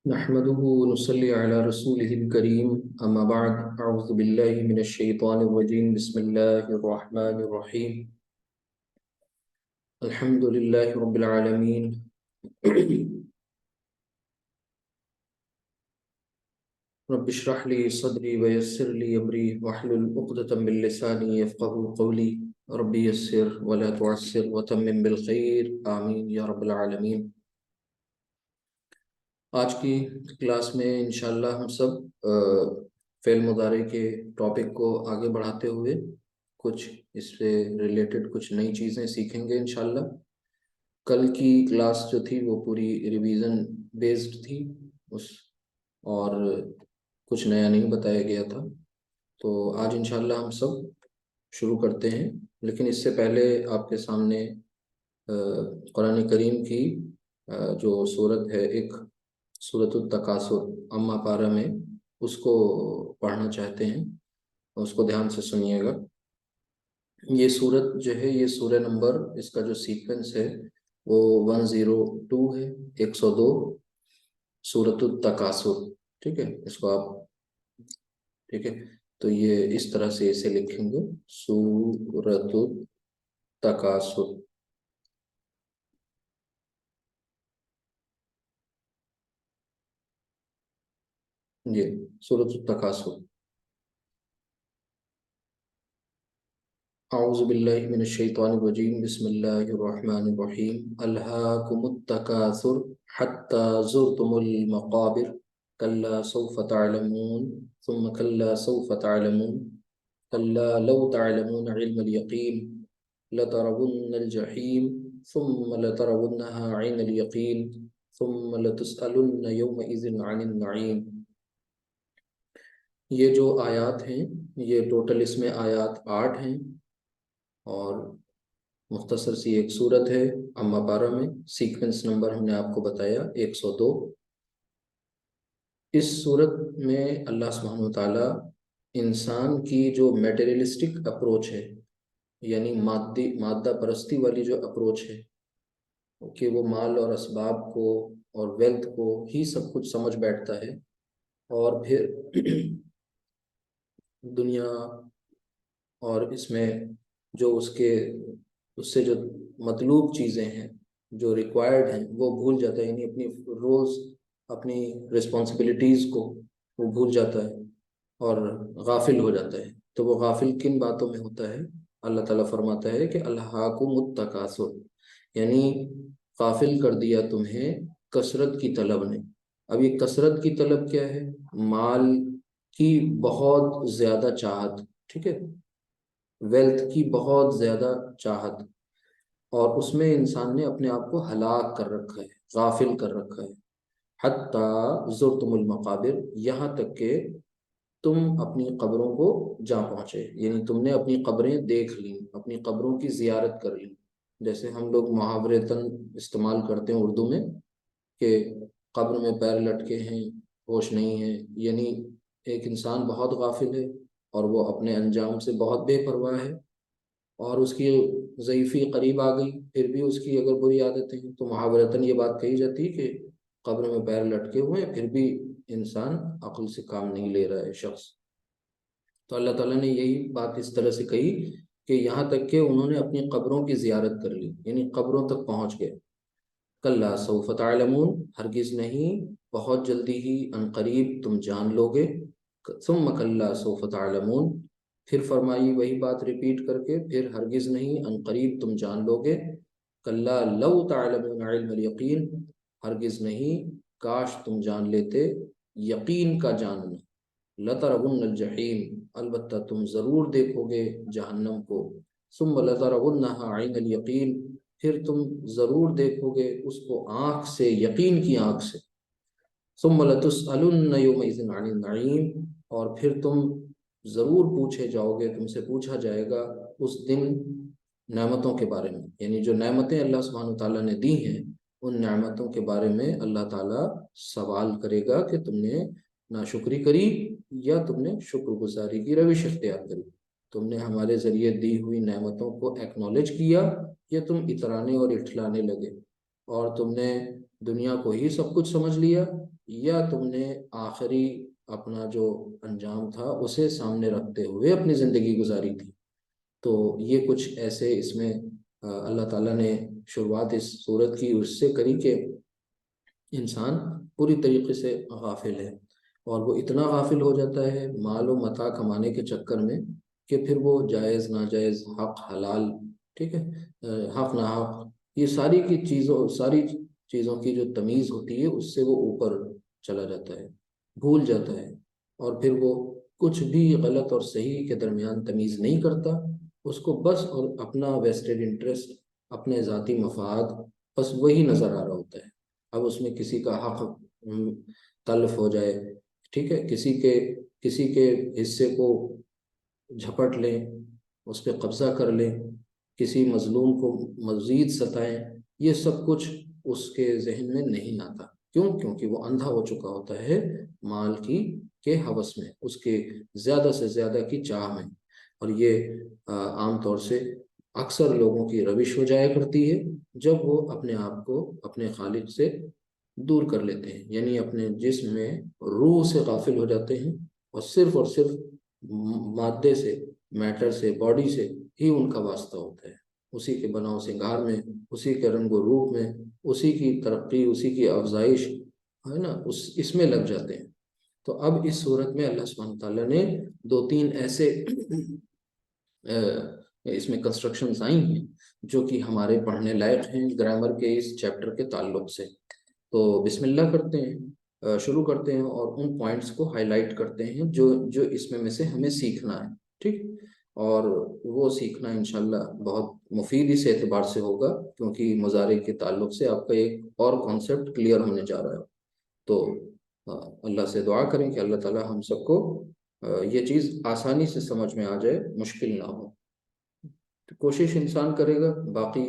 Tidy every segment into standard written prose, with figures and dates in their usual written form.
नहमदुहु व नुसल्ली अला रसूलिहिल करीम अम्मा बाद अऊज़ु बिल्लाहि मिनश शैतानिर रजीम बिस्मिल्लाहिर रहमानिर रहीम अल्हम्दुलिल्लाहि रब्बिल आलमीन रब्बि इश्रह ली सदरी व यस्सिर ली अमरी वहलुल उक़दतम मिन लिसानी यफ़क़हू क़ौली रब्बि यस्सिर व ला तुअस्सिर व तम्मिम बिल खैर आमीन या रब्बल आलमीन। आज की क्लास में इंशाल्लाह हम सब फ़ेल मुदारे के टॉपिक को आगे बढ़ाते हुए कुछ इससे रिलेटेड कुछ नई चीज़ें सीखेंगे इंशाल्लाह। कल की क्लास जो थी वो पूरी रिवीजन बेस्ड थी उस और कुछ नया नहीं बताया गया था। तो आज इंशाल्लाह हम सब शुरू करते हैं, लेकिन इससे पहले आपके सामने कुरान करीम की जो सूरत है, एक सूरतुत तकासुर अम्मा पारा में, उसको पढ़ना चाहते हैं। उसको ध्यान से सुनिएगा। ये सूरत जो है, ये सूरह नंबर, इसका जो सीक्वेंस है वो 102 है, 102 सूरतुत तकासुर। ठीक है, इसको आप, ठीक है, तो ये इस तरह से इसे लिखेंगे, सूरतुत तकासुर। ये सूरतुत तकासुर। औज़ुबिल्लाहि मिनश शैतानिर रजीम बिस्मिल्लाहिर रहमानिर रहीम अल्हाकुमुत तकासुर हत्ता ज़ुरतुमुल मक़ाबिर कल्ला सौफ़ तअलमून सुम्मा कल्ला सौफ़ तअलमून कल्ला लौ तअलमून इल्मल यक़ीन लतरवुन्नल जहीम सुम्मा लतरवुन्नहा ऐनल यक़ीन सुम्मा लतुसअलुन्न यौमइज़िन अनिन नईम। ये जो आयात हैं, ये टोटल इसमें आयात 8 हैं और मुख्तसर सी एक सूरत है अम्मा पारा में। सीक्वेंस नंबर हमने आपको बताया 102। इस सूरत में अल्लाह सुब्हानहू व तआला इंसान की जो मेटेरियलिस्टिक अप्रोच है, यानी मादा परस्ती वाली जो अप्रोच है कि वो माल और असबाब को और वेल्थ को ही सब कुछ समझ बैठता है, और फिर दुनिया और इसमें जो उसके उससे जो मतलूब चीज़ें हैं, जो रिक्वायर्ड हैं, वो भूल जाता है। यानी अपनी रोज़ अपनी रिस्पॉन्सिबिलिटीज़ को वो भूल जाता है और गाफिल हो जाता है। तो वो गाफिल किन बातों में होता है? अल्लाह ताला फरमाता है कि अल्हाकुमुत तकासुर, यानी गाफिल कर दिया तुम्हें कसरत की तलब ने। अब ये कसरत की तलब क्या है? माल की बहुत ज़्यादा चाहत, ठीक है, वेल्थ की बहुत ज़्यादा चाहत, और उसमें इंसान ने अपने आप को हलाक कर रखा है, गाफिल कर रखा है। हत्ता ज़ुरतुमुल मक़ाबिर, यहाँ तक के तुम अपनी कब्रों को जा पहुँचे, यानी तुमने अपनी कब्रें देख ली, अपनी कब्रों की ज़ियारत कर ली। जैसे हम लोग मुहावरतन इस्तेमाल करते हैं उर्दू में कि कब्र में पैर लटके हैं, होश नहीं है, यानी एक इंसान बहुत गाफिल है और वो अपने अंजाम से बहुत बेपरवाह है, और उसकी ज़ईफ़ी करीब आ गई, फिर भी उसकी अगर बुरी आदतें हैं, तो मुहावरतन ये बात कही जाती है कि कब्र में पैर लटके हुए हैं, फिर भी इंसान अक्ल से काम नहीं ले रहा है शख्स। तो अल्लाह ताला ने यही बात इस तरह से कही कि यहाँ तक कि उन्होंने अपनी कब्रों की ज़ियारत कर ली, यानी कब्रों तक पहुँच गए। कल्ला सौफ तअलमून, हरगिज़ नहीं, बहुत जल्दी ही, अनकरीब तुम जान लोगे। सुम्मा कल्ला सौफ तअलमून, फिर फरमाई वही बात रिपीट करके, फिर हरगिज़ नहीं, अनकरीब तुम जान लोगे। कल्ला लौ तअलमून इल्मल यकीन, हरगिज़ नहीं, काश तुम जान लेते यकीन का जानना। लतरवुन्नल जहीम, अलबत्ता तुम ज़रूर देखोगे जहन्नम को। सुम्मा लतरवुन्नहा ऐनल यकीन, फिर तुम ज़रूर देखोगे उसको आँख से, यकीन की आँख से। सुम्मा लतुसअलुन्न यौमइज़िन अनिन नईम, और फिर तुम ज़रूर पूछे जाओगे, तुमसे पूछा जाएगा उस दिन नेमतों के बारे में, यानी जो नेमतें अल्लाह सुब्हानहू व तआला ने दी हैं, उन नेमतों के बारे में अल्लाह ताला सवाल करेगा कि तुमने नाशुक्री करी या तुमने शुक्रगुजारी की रविश इख्तियार करी। तुमने हमारे ज़रिए दी हुई नेमतों को एक्नॉलेज किया या तुम इतराने और इठलाने लगे, और तुमने दुनिया को ही सब कुछ समझ लिया, या तुमने आखिरी अपना जो अंजाम था उसे सामने रखते हुए अपनी ज़िंदगी गुजारी थी। तो ये कुछ ऐसे इसमें अल्लाह ताला ने शुरुआत इस सूरत की उससे करी कि इंसान पूरी तरीके से गाफिल है, और वो इतना गाफिल हो जाता है माल और मता कमाने के चक्कर में कि फिर वो जायज़ नाजायज़, हक हलाल, ठीक है, हक ना हक, ये सारी चीज़ों की जो तमीज़ होती है उससे वो ऊपर चला जाता है, भूल जाता है। और फिर वो कुछ भी गलत और सही के दरमियान तमीज़ नहीं करता। उसको बस और अपना वेस्टेड इंटरेस्ट, अपने ज़ाती मफाद, बस वही नज़र आ रहा होता है। अब उसमें किसी का हक तल्फ हो जाए, ठीक है, किसी के हिस्से को झपट लें, उस पर कब्जा कर लें, किसी मजलूम को मज़ीद सताएं, ये सब कुछ उसके जहन में नहीं आता। क्यों? क्योंकि वो अंधा हो चुका होता है माल की के हवस में, उसके ज़्यादा से ज़्यादा की चाह में। और ये आम तौर से अक्सर लोगों की रविश हो जाया करती है जब वो अपने आप को अपने खालिक से दूर कर लेते हैं, यानी अपने जिस्म में रूह से गाफिल हो जाते हैं, और सिर्फ मादे से, मैटर से, बॉडी से ही उनका वास्ता होता है। उसी के बनाव सिंगार में, उसी के रंगो रूप में, उसी की तरक्की, उसी की अफजाइश, है ना, उस इसमें लग जाते हैं। तो अब इस सूरत में अल्लाह सुब्हानहू तआला ने दो तीन ऐसे इसमें कंस्ट्रक्शंस आई हैं जो कि हमारे पढ़ने लायक हैं ग्रामर के इस चैप्टर के ताल्लुक से। तो बिस्मिल्लाह करते हैं, शुरू करते हैं और उन पॉइंट्स को हाईलाइट करते हैं जो जो इसमें में से हमें सीखना है, ठीक। और वो सीखना इंशाल्लाह बहुत मुफीद इस एतबार से होगा क्योंकि मुजारे के ताल्लुक से आपका एक और कॉन्सेप्ट क्लियर होने जा रहा है। तो अल्लाह से दुआ करें कि अल्लाह ताला हम सबको ये चीज़ आसानी से समझ में आ जाए, मुश्किल ना हो। तो कोशिश इंसान करेगा, बाकी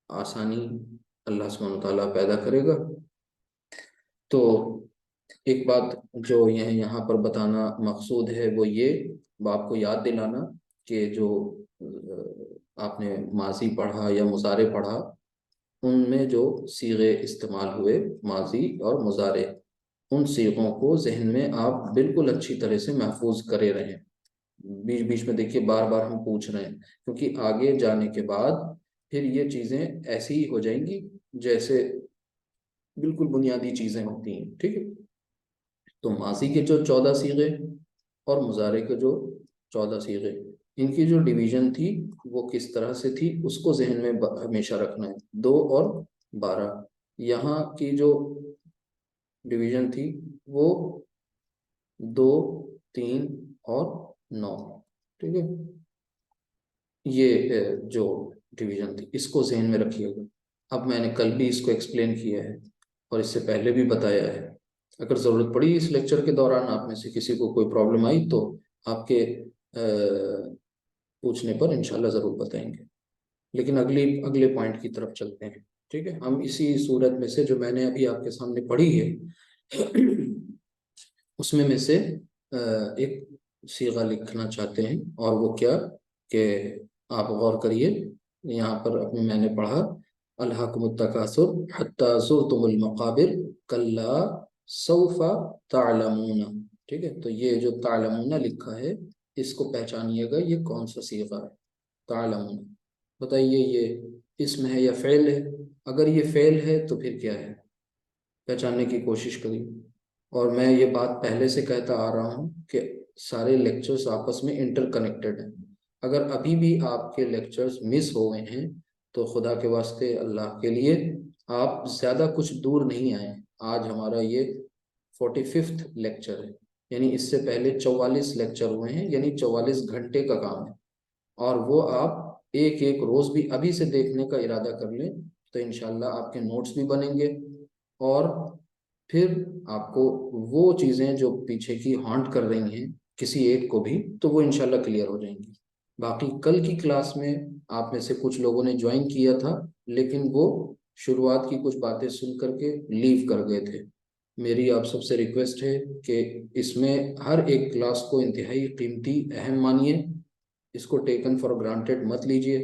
आसानी अल्लाह सुब्हानहू तआला पैदा करेगा। तो एक बात जो यहाँ पर बताना मकसूद है वो ये, आपको याद दिलाना कि जो आपने माजी पढ़ा या मुजारे पढ़ा, उनमें जो सीगे इस्तेमाल हुए, माजी और मुजारे, उन सीगों को जहन में आप बिल्कुल अच्छी तरह से महफूज करे रहें। बीच बीच में देखिए बार बार हम पूछ रहे हैं क्योंकि आगे जाने के बाद फिर ये चीज़ें ऐसी ही हो जाएंगी जैसे बिल्कुल बुनियादी चीज़ें होती हैं, ठीक है। तो माजी के जो 14 सीगे और मुजारे के जो 14 सीगे, इनकी जो डिवीजन थी वो किस तरह से थी उसको जहन में हमेशा रखना है। 2 और 12, यहाँ की जो डिवीजन थी वो 2, 3 और 9, ठीक है। ये जो डिवीजन थी इसको जहन में रखिएगा। अब मैंने कल भी इसको एक्सप्लेन किया है और इससे पहले भी बताया है। अगर ज़रूरत पड़ी इस लेक्चर के दौरान आप में से किसी को कोई प्रॉब्लम आई तो आपके पूछने पर इंशाल्लाह ज़रूर बताएंगे। लेकिन अगले पॉइंट की तरफ चलते हैं, ठीक है। हम इसी सूरत में से जो मैंने अभी आपके सामने पढ़ी है उसमें में से एक सीगा लिखना चाहते हैं, और वो क्या कि आप गौर करिए। यहाँ पर अपने मैंने पढ़ा, अल्हाकुमुत तकासुर हत्ता ज़ुरतुमुल मक़ाबिर कल्ला सौफा तालमूना, ठीक है। तो ये जो तालमूना लिखा है इसको पहचानिएगा, ये कौन सा सीगा है? तालमूना, बताइए ये इसम है या फ़ेल है? अगर ये फ़ेल है तो फिर क्या है, पहचानने की कोशिश करिए। और मैं ये बात पहले से कहता आ रहा हूँ कि सारे लेक्चर्स आपस में इंटरकनेक्टेड हैं। अगर अभी भी आपके लेक्चर्स मिस हो गए हैं तो खुदा के वास्ते, अल्लाह के लिए, आप ज़्यादा कुछ दूर नहीं आए। आज हमारा ये 45वां लेक्चर है, यानी इससे पहले 44 लेक्चर हुए हैं, यानी 44 घंटे का काम है। और वो आप एक एक रोज़ भी अभी से देखने का इरादा कर लें तो इंशाल्लाह आपके नोट्स भी बनेंगे, और फिर आपको वो चीज़ें जो पीछे की हॉन्ट कर रही हैं किसी एक को भी, तो वो इंशाल्लाह क्लियर हो जाएंगी। बाकी कल की क्लास में आप में से कुछ लोगों ने ज्वाइन किया था लेकिन वो शुरुआत की कुछ बातें सुन करके लीव कर गए थे। मेरी आप सबसे रिक्वेस्ट है कि इसमें हर एक क्लास को इंतहाई कीमती, अहम मानिए, इसको टेकन फॉर ग्रांटेड मत लीजिए।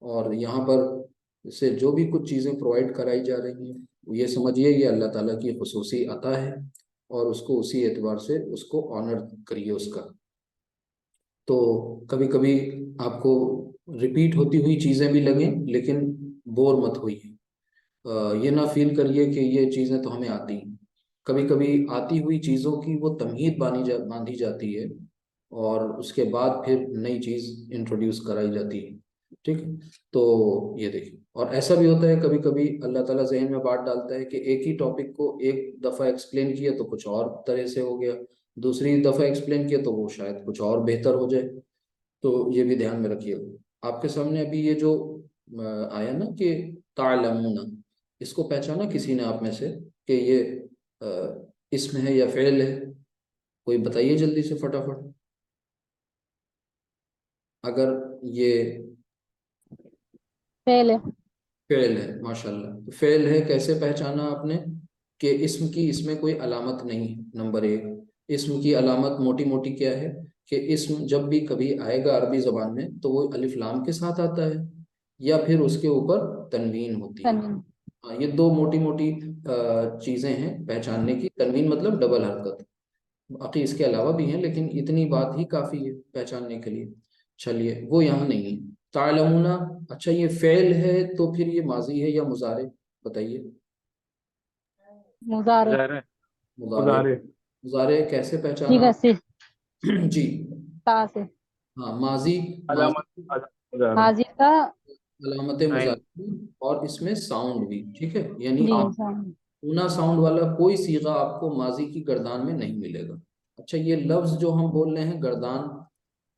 और यहाँ पर से जो भी कुछ चीज़ें प्रोवाइड कराई जा रही हैं ये समझिए ये अल्लाह ताला की खुसूसी अता है, और उसको उसी एतबार से उसको ऑनर करिए उसका। तो कभी कभी आपको रिपीट होती हुई चीज़ें भी लगें, लेकिन बोर मत होइए। ये ना फील करिए कि ये चीज़ें तो हमें आती हैं। कभी कभी आती हुई चीज़ों की वो तमहीद बांधी जाती है, और उसके बाद फिर नई चीज़ इंट्रोड्यूस कराई जाती है। ठीक है। तो ये देखिए, और ऐसा भी होता है कभी कभी अल्लाह ताला जहन में बात डालता है कि एक ही टॉपिक को एक दफ़ा एक्सप्लेन किया तो कुछ और तरह से हो गया, दूसरी दफ़ा एक्सप्लेन किया तो वो शायद कुछ और बेहतर हो जाए। तो ये भी ध्यान में रखिएगा। आपके सामने अभी ये जो आया ना कि तालमूना, इसको पहचाना किसी ने आप में से कि ये इसम है या फ़ेल है? कोई बताइए जल्दी से फटाफट। अगर ये पहले। फ़ेल है, माशाल्लाह, तो फ़ेल है कैसे पहचाना आपने? कि इसम की इसमें कोई अलामत नहीं है, नंबर एक। इसम की अलामत मोटी मोटी क्या है? कि इसम जब भी कभी आएगा अरबी ज़बान में तो वो अलिफ लाम के साथ आता है, या फिर उसके ऊपर तनवीन होती है। तन्वीन। हाँ, ये दो मोटी मोटी चीज़ें हैं पहचानने की। तनवीन मतलब डबल हरकत, बाकी इसके अलावा भी हैं, लेकिन इतनी बात ही काफ़ी है पहचानने के लिए। चलिए, वो यहाँ नहीं है। तालमुना, अच्छा ये फ़ेल है तो फिर ये माजी है या मुजारे? बताइए। मुजारे। मुजारे। मुजारे। मुजारे। मुजारे कैसे पहचाना ठीक है, आप? से। जी। ता से। हाँ, माजी। अलामत माजी मुजारे। हाजिर का। अलामत नाइन। मुजारे, और इसमें साउंड भी ठीक है, यानी जी, आप इंसान। ऊना साउंड वाला कोई सीगा आपको माजी की गर्दान में नहीं मिलेगा। अच्छा, ये लफ्ज जो हम बोल रहे हैं गर्दान,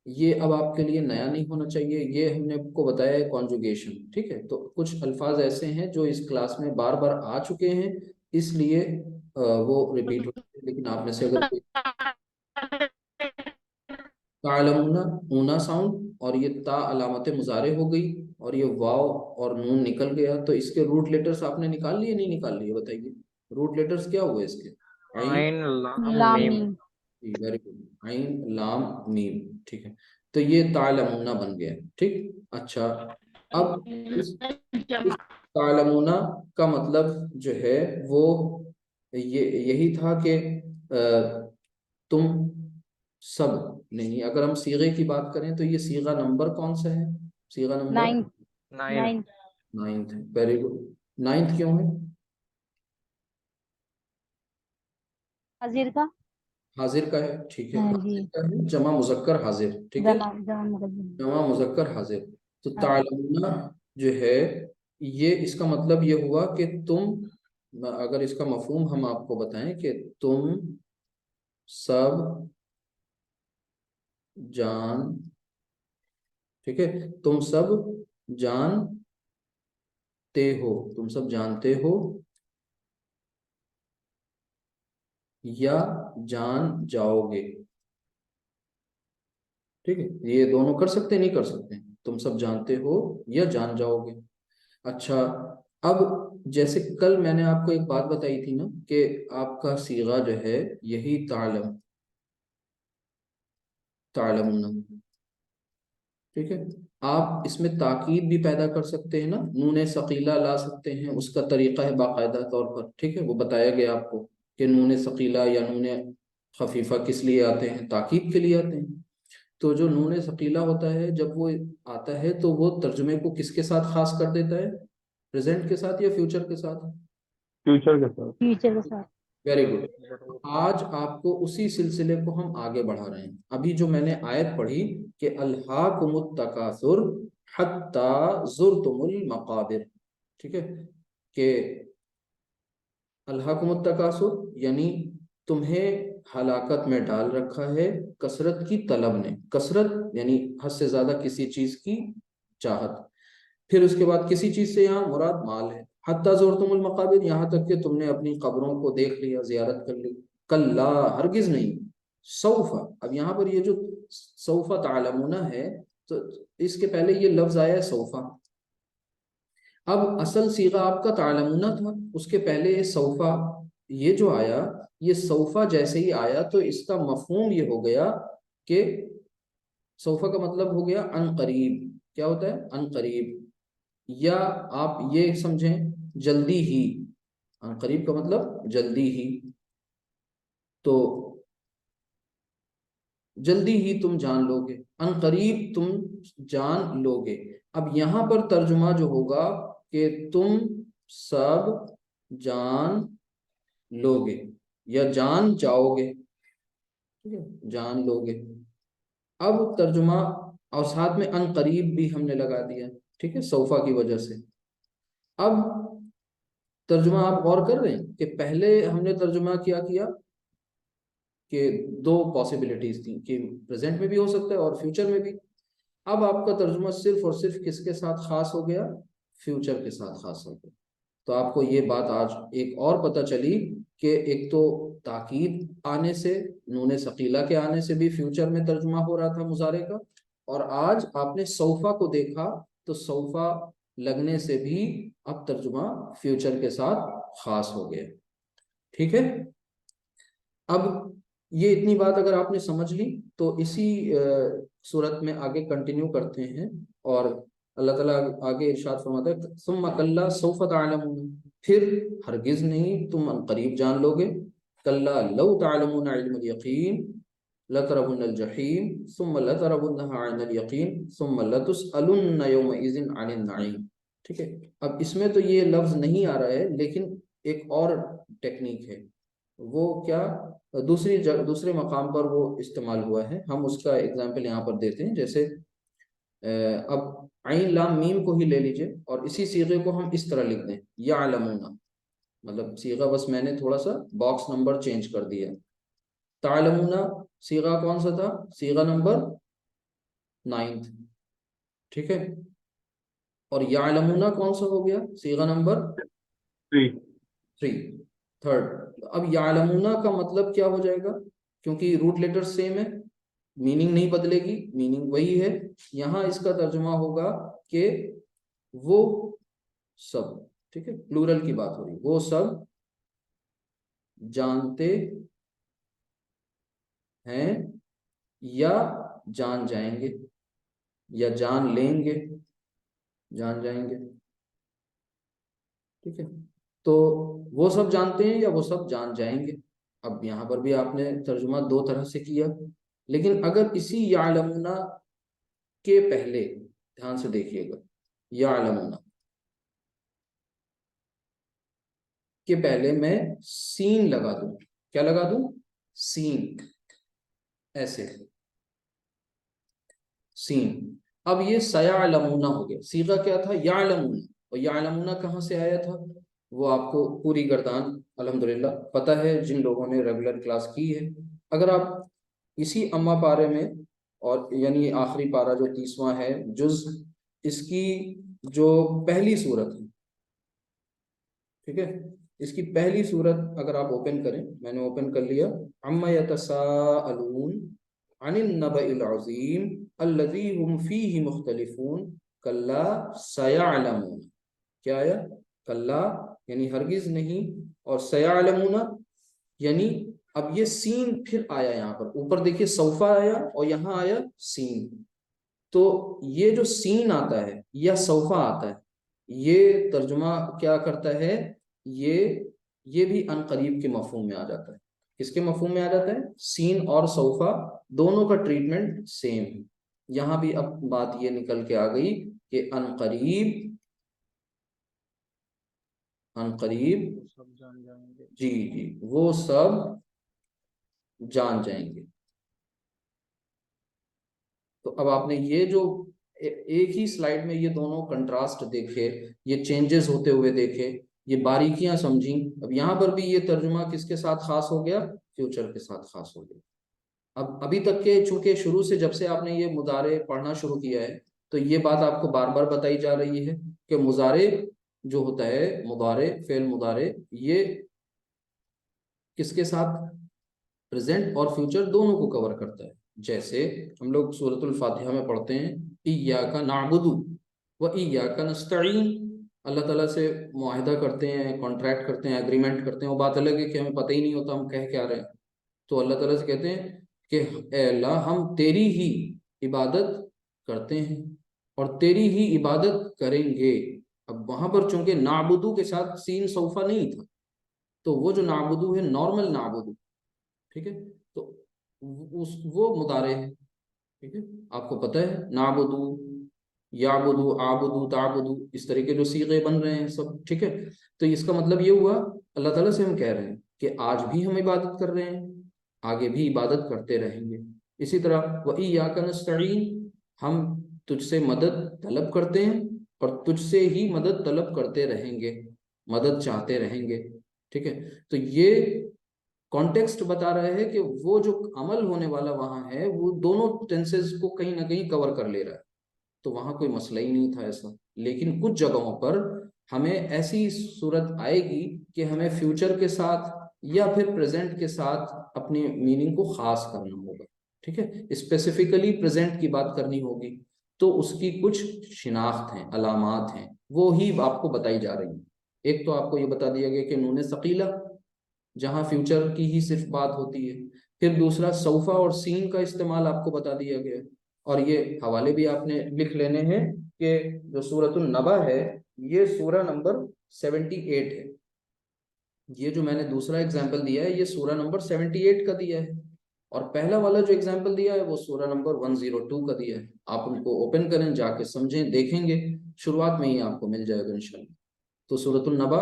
ये अब आपके लिए नया नहीं होना चाहिए। ये हमने आपको बताया है कॉन्जुगेशन, ठीक है। तो कुछ अल्फाज ऐसे हैं जो इस क्लास में बार बार आ चुके हैं, इसलिए वो रिपीट हो रहे हैं। लेकिन आप में से अगर कोई तालमुना, ऊना साउंड, और ये ता अलामत मुजारे हो गई, और ये वाव और नून निकल गया, तो इसके रूट लेटर्स आपने निकाल लिए नहीं निकाल लिए? बताइए, रूट लेटर्स क्या हुए इसके? आइन। आइन लाम लाम मीम। मीम। जी, वेरी गुड। आइन लाम मीम, ठीक है। तो ये तालमुना बन गया, ठीक। अच्छा, अब इस तालमुना का मतलब जो है वो ये यही था कि तुम सब नहीं। अगर हम सीगे की बात करें तो ये सीगा नंबर कौन सा है? सीगा number nine. Nine. Nine. Ninth है। Very good. नाइन्थ क्यों है? हाजिर का। हाजिर का है, ठीक है। हाँ जी। हाजिर का है, जमा मुजक्कर हाजिर, ठीक है। जना जना मुकद्दम। जमा मुजक्कर हाजिर। तो हाँ। तालुना जो है, ये इसका मतलब ये हुआ कि तुम, अगर इसका मफहूम हम आपको बताएं कि तुम सब जान, ठीक है, तुम सब जानते हो, तुम सब जानते हो या जान जाओगे, ठीक है। ये दोनों कर सकते हैं, नहीं कर सकते हैं? तुम सब जानते हो या जान जाओगे। अच्छा, अब जैसे कल मैंने आपको एक बात बताई थी ना कि आपका सीगा जो है यही तालमुना, ठीक है। आप इसमें ताकीद भी पैदा कर सकते हैं ना, नून सकीला ला सकते हैं, उसका तरीका है बाकायदा तौर पर, ठीक है। वो बताया गया आपको कि नून सकीला या नून खफीफा किस लिए आते हैं? ताकीद के लिए आते हैं। तो जो नून सकीला होता है जब वो आता है तो वो तर्जुमे को किसके साथ खास कर देता है? प्रेजेंट के साथ या फ्यूचर के साथ? फ्यूचर के साथ। फ्यूचर के साथ। Very good. आज आपको उसी सिलसिले को हम आगे बढ़ा रहे हैं। अभी जो मैंने आयत पढ़ी कि अल्हाकुमुत तकासुर हत्ता जुरतुमुल मकाबिर, ठीक है, कि अल्हाकुमुत तकासुर यानी तुम्हें हलाकत में डाल रखा है कसरत की तलब ने। कसरत यानी हद से ज्यादा किसी चीज की चाहत। फिर उसके बाद किसी चीज से यहाँ मुराद माल है। हत्ता ज़ुरतुमुल मकाबिर, यहाँ तक कि तुमने अपनी कब्रों को देख लिया, जियारत कर ली। कल्ला, हरगिज नहीं। सौफा, अब यहाँ पर ये जो सौफा तालमुना है, तो इसके पहले ये लफ्ज आया है सौफा। अब असल सीगा आपका तालमुना था, उसके पहले ये सौफा, ये जो आया, ये सौफा जैसे ही आया तो इसका मफहूम ये हो गया कि सौफा का मतलब हो गया अन करीब। क्या होता है? अन करीब। या आप ये समझें जल्दी ही, अनकरीब का मतलब जल्दी ही, तो जल्दी ही तुम जान लोगे, अनकरीब तुम जान लोगे। अब यहाँ पर तर्जुमा जो होगा कि तुम सब जान लोगे या जान जाओगे, ठीक है, जान लोगे। अब तर्जुमा, और साथ में अनकरीब भी हमने लगा दिया, ठीक है, सौफा की वजह से। अब तर्जुमा आप गौर कर रहे हैं कि पहले हमने तर्जुमा क्या किया कि दो पॉसिबिलिटीज थी कि प्रेजेंट में भी हो सकता है और फ्यूचर में भी। अब आपका तर्जुमा सिर्फ और सिर्फ किसके साथ खास हो गया, फ्यूचर के साथ खास हो गया। तो आपको ये बात आज एक और पता चली कि एक तो ताकीद आने से, नूने सकीला के आने से भी फ्यूचर में तर्जुमा हो रहा था मुजारे का, और आज आपने सौफा को देखा तो सौफा लगने से भी अब तर्जुमा फ्यूचर के साथ खास हो गया। ठीक है, अब ये इतनी बात अगर आपने समझ ली तो इसी सूरत में आगे कंटिन्यू करते हैं। और अल्लाह ताला आगे इरशाद फरमाता है, सुम्मा कल्ला सौफ तअलमून, फिर हरगिज नहीं तुम करीब जान लोगे, कल्ला लौ तअलमून इल्मल यकीन लतरवुन्नल जहीम सुम्मा लतरवुन्नहा ऐनल यकीन सुम्मा लतुसअलुन्न यौमइज़िन अनिन नईम। ठीक है, अब इसमें तो ये लफ्ज नहीं आ रहा है, लेकिन एक और टेक्निक है, वो क्या, दूसरे मकाम पर वो इस्तेमाल हुआ है। हम उसका एग्जाम्पल यहाँ पर देते हैं। जैसे अब आइन लाम मीम को ही ले लीजिए और इसी सीगे को हम इस तरह लिख दें, यालमूना, मतलब सीगा बस मैंने थोड़ा सा बॉक्स नंबर चेंज कर दिया। तालमूना सीगा कौन सा था, सीगा नंबर 9, ठीक है, और यालमूना कौन सा हो गया, सीगा नंबर 3। 3, थर्ड। अब यालमूना का मतलब क्या हो जाएगा, क्योंकि रूट लेटर सेम है, मीनिंग नहीं बदलेगी, मीनिंग वही है। यहाँ इसका तर्जुमा होगा कि वो सब, ठीक है, प्लूरल की बात हो रही, वो सब जानते हैं या जान जाएंगे या जान लेंगे, जान जाएंगे, ठीक है। तो वो सब जानते हैं या वो सब जान जाएंगे। अब यहाँ पर भी आपने तर्जुमा दो तरह से किया, लेकिन अगर इसी यालमुना के पहले ध्यान से देखिएगा, यालमुना के पहले मैं सीन लगा दूं, क्या लगा दूं, सीन, ऐसे सीन। अब ये सयालमुना हो गया, सीगा क्या था, यालमुना, और यालमुना कहाँ से आया था, वो आपको पूरी गर्दान अल्हम्दुलिल्लाह पता है जिन लोगों ने रेगुलर क्लास की है। अगर आप इसी अम्मा पारे में, और यानी आखिरी पारा जो 30वां है जुज, इसकी जो पहली सूरत है, ठीक है, इसकी पहली सूरत अगर आप ओपन करें, मैंने ओपन कर लिया, अम्मा यतसाअलून अनिन नबइल अज़ीम अल्लज़ी हुम फीही मुख्तलिफून कल्ला सयअलमून। क्या आया, कल्ला यानी हरगिज नहीं, और सयअलमून यानी, अब ये सीन फिर आया यहाँ पर, ऊपर देखिए सौफा आया और यहाँ आया सीन। तो ये जो सीन आता है या सौफा आता है, ये तर्जुमा क्या करता है, ये ये भी अनकरीब के मफहूम में आ जाता है। किसके मफहूम में आ जाता है, सीन और सौफा दोनों का ट्रीटमेंट सेम है। यहाँ भी अब बात ये निकल के आ गई कि अनकरीब, अनकरीब सब जान जाएंगे। जी जी, वो सब जान जाएंगे। तो अब आपने ये जो एक ही स्लाइड में ये दोनों कंट्रास्ट देखे, ये चेंजेस होते हुए देखे, ये बारीकियां समझी। अब यहाँ पर भी ये तर्जुमा किसके साथ खास हो गया, फ्यूचर के साथ खास हो गया। अब अभी तक के चूंकि शुरू से जब से आपने ये मुजारे पढ़ना शुरू किया है, तो ये बात आपको बार बार बताई जा रही है कि मुजारे जो होता है, मुदारे, फेल मुदारे, ये किसके साथ, प्रेजेंट और फ्यूचर दोनों को कवर करता है। जैसे हम लोग सूरतुल फातिहा में पढ़ते हैं, इय्याका नअबुदु व इय्याका नस्तईन, अल्लाह ताला से मुआहिदा करते हैं, कॉन्ट्रैक्ट करते हैं, एग्रीमेंट करते हैं। वो बात अलग है कि हमें पता ही नहीं होता हम कह क्या रहे हैं। तो अल्लाह ताला से कहते हैं कि ए अल्लाह, हम तेरी ही इबादत करते हैं और तेरी ही इबादत करेंगे। अब वहां पर चूंकि नाबुदू के साथ सीन सौफा नहीं था, तो वो जो नाबुदू है नॉर्मल नाबुदू, ठीक है, तो उस वो मुदारे है, ठीक है। आपको पता है नाबुदू, याबुदू, आबुदू, ताबुदू, इस तरीके जो सीगे बन रहे हैं सब, ठीक है। तो इसका मतलब ये हुआ अल्लाह ताला से हम कह रहे हैं कि आज भी हम इबादत कर रहे हैं, आगे भी इबादत करते रहेंगे। इसी तरह व इय्याका नस्तईन, हम तुझसे मदद तलब करते हैं और तुझसे ही मदद तलब करते रहेंगे, मदद चाहते रहेंगे, ठीक है। तो ये कॉन्टेक्स्ट बता रहा है कि वो जो अमल होने वाला वहां है वो दोनों टेंसेस को कहीं ना कहीं कवर कर ले रहा है, तो वहां कोई मसला ही नहीं था ऐसा। लेकिन कुछ जगहों पर हमें ऐसी सूरत आएगी कि हमें फ्यूचर के साथ या फिर प्रेजेंट के साथ अपनी मीनिंग को खास करना होगा, ठीक है, स्पेसिफिकली प्रेजेंट की बात करनी होगी। तो उसकी कुछ शिनाख्त हैं, अलामात हैं, वो ही आपको बताई जा रही हैं। एक तो आपको ये बता दिया गया कि नून सकीला, जहां फ्यूचर की ही सिर्फ बात होती है। फिर दूसरा सौफा और सीन का इस्तेमाल आपको बता दिया गया। और ये हवाले भी आपने लिख लेने हैं कि जो सूरतुन नबा है ये सूरा नंबर 78 है। ये जो मैंने दूसरा एग्जाम्पल दिया है ये सूरा नंबर 78 का दिया है, और पहला वाला जो एग्जाम्पल दिया है वो सूरा नंबर 102 का दिया है। आप उनको ओपन करें, जाके समझें, देखेंगे, शुरुआत में ही आपको मिल जाएगा इंशाल्लाह। तो सूरतुल नबा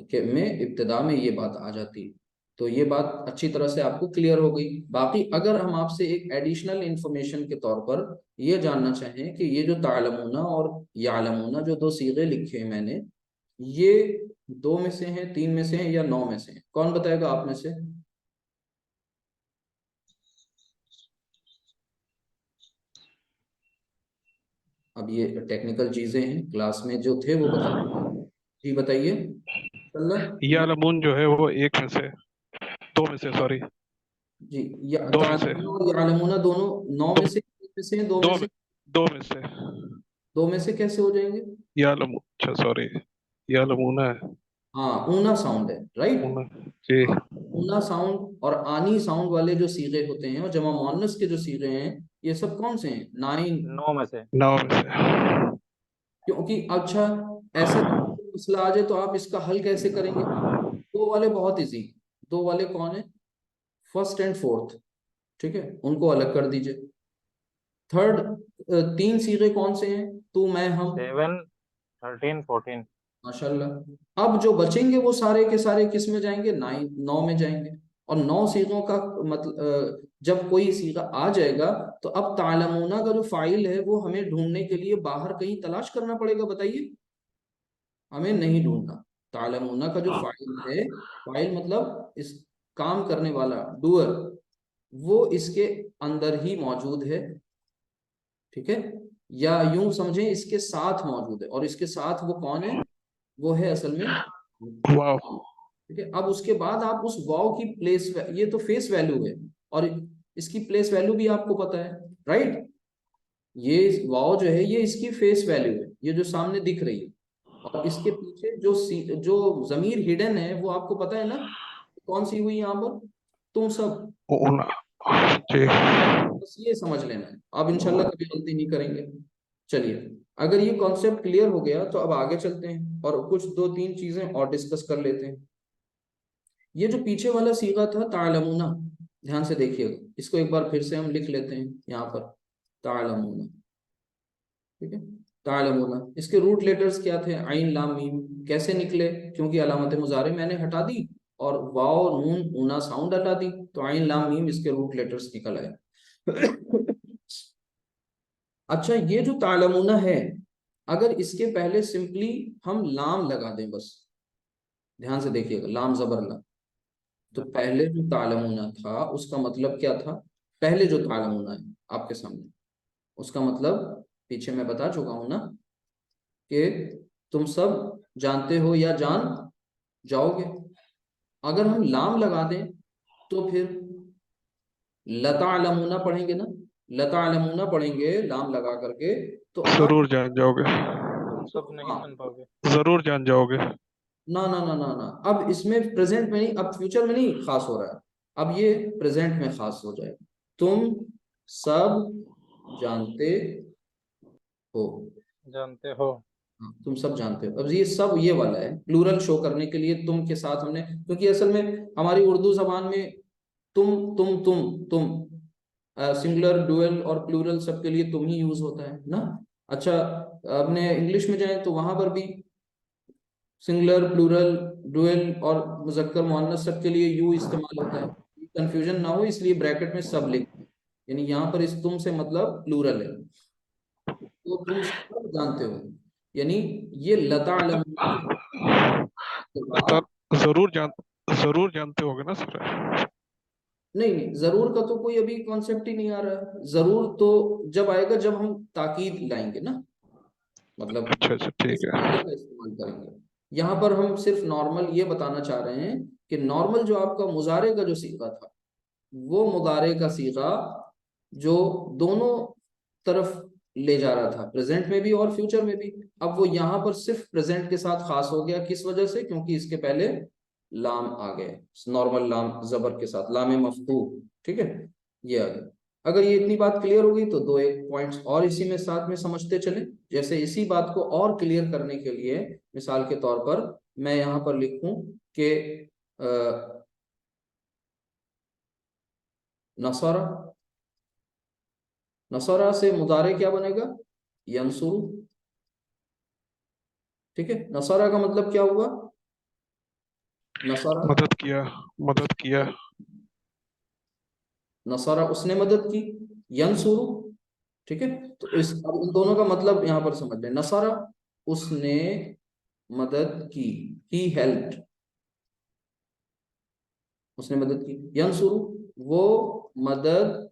के में इब्तिदा में ये बात आ जाती है। तो ये बात अच्छी तरह से आपको क्लियर हो गई। बाकी अगर हम आपसे एक एडिशनल इंफॉर्मेशन के तौर पर ये जानना चाहें कि ये जो तालमूना और यालमूना जो दो सीगे लिखे हैं मैंने, ये 2 में से हैं, 3 में से हैं या 9 में से हैं, कौन बताएगा आप में से? अब ये टेक्निकल चीजें हैं, क्लास में जो थे वो बता, जी बताइए। यालमून जो है वो एक में से, दो में से, सॉरी, जी, या दो में से, तालमूना और यालमूना दोनों 9 दो में से, 1 में से हैं, 2 में दो से? में, दो में से। 2 में से कैसे हो जाएंगे? यालमू, अच्छा सॉरी, यालमूना है। हाँ, ऊना साउंड है, राइट। ऊना, जी। हाँ, ऊना साउंड और आनी साउंड वाले जो सीगे होते हैं और जमा मुअन्नस के जो सीगे हैं, ये सब कौन से हैं? 9। 9 में से, 9 में से। क्योंकि अच्छा, ऐसा मसला आ जाए तो आप इसका हल कैसे करेंगे? दो वाले बहुत इजी, दो वाले कौन है? फर्स्ट एंड फोर्थ, ठीक है, उनको अलग कर दीजिए। थर्ड, 3 सीगे कौन से हैं? तू, मैं, हम। 7, 13, 14। माशाल्लाह। अब जो बचेंगे वो सारे के सारे किस में जाएंगे? 9 में जाएंगे। और 9 सीगों का मतलब जब कोई सीगा आ जाएगा तो अब तालमूना का जो फाइल है वो हमें ढूंढने के लिए बाहर कहीं तलाश करना पड़ेगा, बताइए। हमें नहीं ढूंढना। तालमूना का जो फाइल है, फाइल मतलब इस काम करने वाला डूअर, वो इसके अंदर ही मौजूद है, ठीक है। या यूं समझें इसके साथ मौजूद है, और इसके साथ वो कौन है? वो है असल में, वाह। ठीक है। अब उसके बाद आप उस वाव की प्लेस, ये तो फेस वैल्यू है, और इसकी प्लेस वैल्यू भी आपको पता है, राइट। ये वाव जो है ये इसकी फेस वैल्यू है, ये जो सामने दिख रही है। और इसके पीछे जो जमीर हिडन है वो आपको पता है ना, कौन सी हुई यहाँ पर? तुम सब। ऊना, जी। बस ये समझ लेना है, अब इंशाल्लाह कभी गलती नहीं करेंगे। चलिए, अगर ये कॉन्सेप्ट क्लियर हो गया तो अब आगे चलते हैं और कुछ 2-3 चीजें और डिस्कस कर लेते हैं। ये जो पीछे वाला सीगा था तालमूना, ध्यान से देखिएगा, इसको एक बार फिर से हम लिख लेते हैं यहाँ पर, तालमूना, ठीक है। तालमूना, इसके रूट लेटर्स क्या थे? आइन लाम मीम। कैसे निकले? क्योंकि अलामत मुजारे मैंने हटा दी और वाव नून ऊना साउंड हटा दी, तो आइन लाम मीम इसके रूट लेटर्स निकल आए। अच्छा, ये जो तालमूना है, अगर इसके पहले सिंपली हम लाम लगा दें बस, ध्यान से देखिएगा, लाम जबर ला, तो पहले जो तालमूना था उसका मतलब क्या था? पहले जो तालमूना है आपके सामने, उसका मतलब पीछे मैं बता चुका हूं ना कि तुम सब जानते हो या जान जाओगे। अगर हम लाम लगा दें तो फिर लतालमूना पढ़ेंगे ना, लतालमूना पढ़ेंगे लाम लगा करके, तो अब जरूर जान जाओगे, तुम सब नहीं जान पाओगे, जरूर जान जाओगे। ना ना ना ना ना, अब इसमें प्रेजेंट में नहीं, अब फ्यूचर में नहीं खास हो रहा है, अब ये प्रेजेंट में खास हो जाएगा। तुम सब जानते हो, जानते हो। हाँ, तुम सब जानते हो। अब ये सब ये वाला है प्लूरल शो करने के लिए तुम के साथ हमने, क्योंकि असल में हमारी उर्दू जबान में तुम सिंगुलर डुअल और प्लूरल सबके लिए तुम ही यूज होता है ना। अच्छा, अपने इंग्लिश में जाए तो वहां पर भी सिंगुलर प्लूरल डुअल और मुजक्कर मुअन्नस सबके लिए यू इस्तेमाल होता है। कंफ्यूजन ना हो इसलिए ब्रैकेट में सब लिख, यानी यहाँ पर इस तुम से मतलब प्लूरल है, तो तुम सब जानते हो। यानी ये लता के बता, बाद, जरूर जानते होगे ना सर। नहीं नहीं, जरूर का तो कोई अभी कॉन्सेप्ट ही नहीं आ रहा है। जरूर तो जब आएगा जब हम ताकीद लाएंगे ना, मतलब अच्छा अच्छा, इस ठीक है। सीगे का इस्तेमाल करेंगे। यहाँ पर हम सिर्फ नॉर्मल ये बताना चाह रहे हैं कि नॉर्मल जो आपका मुजारे का जो सीगा था, वो मुजारे का सीगा जो दोनों तरफ ले जा रहा था, प्रेजेंट में भी और फ्यूचर में भी, अब वो यहाँ पर सिर्फ प्रेजेंट के साथ खास हो गया। किस वजह से? क्योंकि इसके पहले लाम आ गए, नॉर्मल लाम जबर के साथ, लाम मफ्तू। ठीक है, ये आ गया। अगर ये इतनी बात क्लियर हो गई तो दो एक पॉइंट्स और इसी में साथ में समझते चले। जैसे इसी बात को और क्लियर करने के लिए मिसाल के तौर पर मैं यहाँ पर लिखूं कि नसरा, नसरा से मुदारे क्या बनेगा? यंसुरु। ठीक है, नसरा का मतलब क्या हुआ? नसरा, मदद किया, मदद किया। नसरा उसने मदद की, यंसुरु। ठीक है, तो इस अब इन दोनों का मतलब यहां पर समझ लें। नसरा उसने मदद की, ही हेल्प, उसने मदद की। यंसुरु वो मदद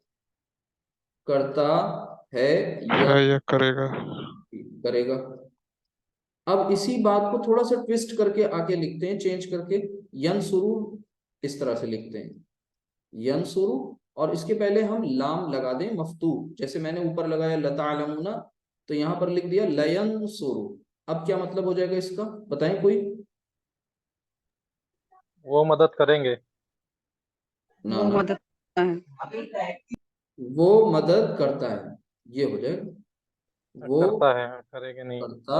करता है या है या करेगा। करेगा। अब इसी बात को थोड़ा सा ट्विस्ट करके आगे लिखते हैं, चेंज करके। यंसुरु इस तरह से लिखते हैं, यंसुरु, और इसके पहले हम लाम लगा दें मफ्तू, जैसे मैंने ऊपर लगाया लतालमुना, तो यहां पर लिख दिया लयंसुरु। अब क्या मतलब हो जाएगा इसका, बताएं कोई? वो मदद करेंगे। ना वो ना, मदद करता है। वो मदद करता है, ये हो जाएगा वो करता है, करेंगे नहीं। करता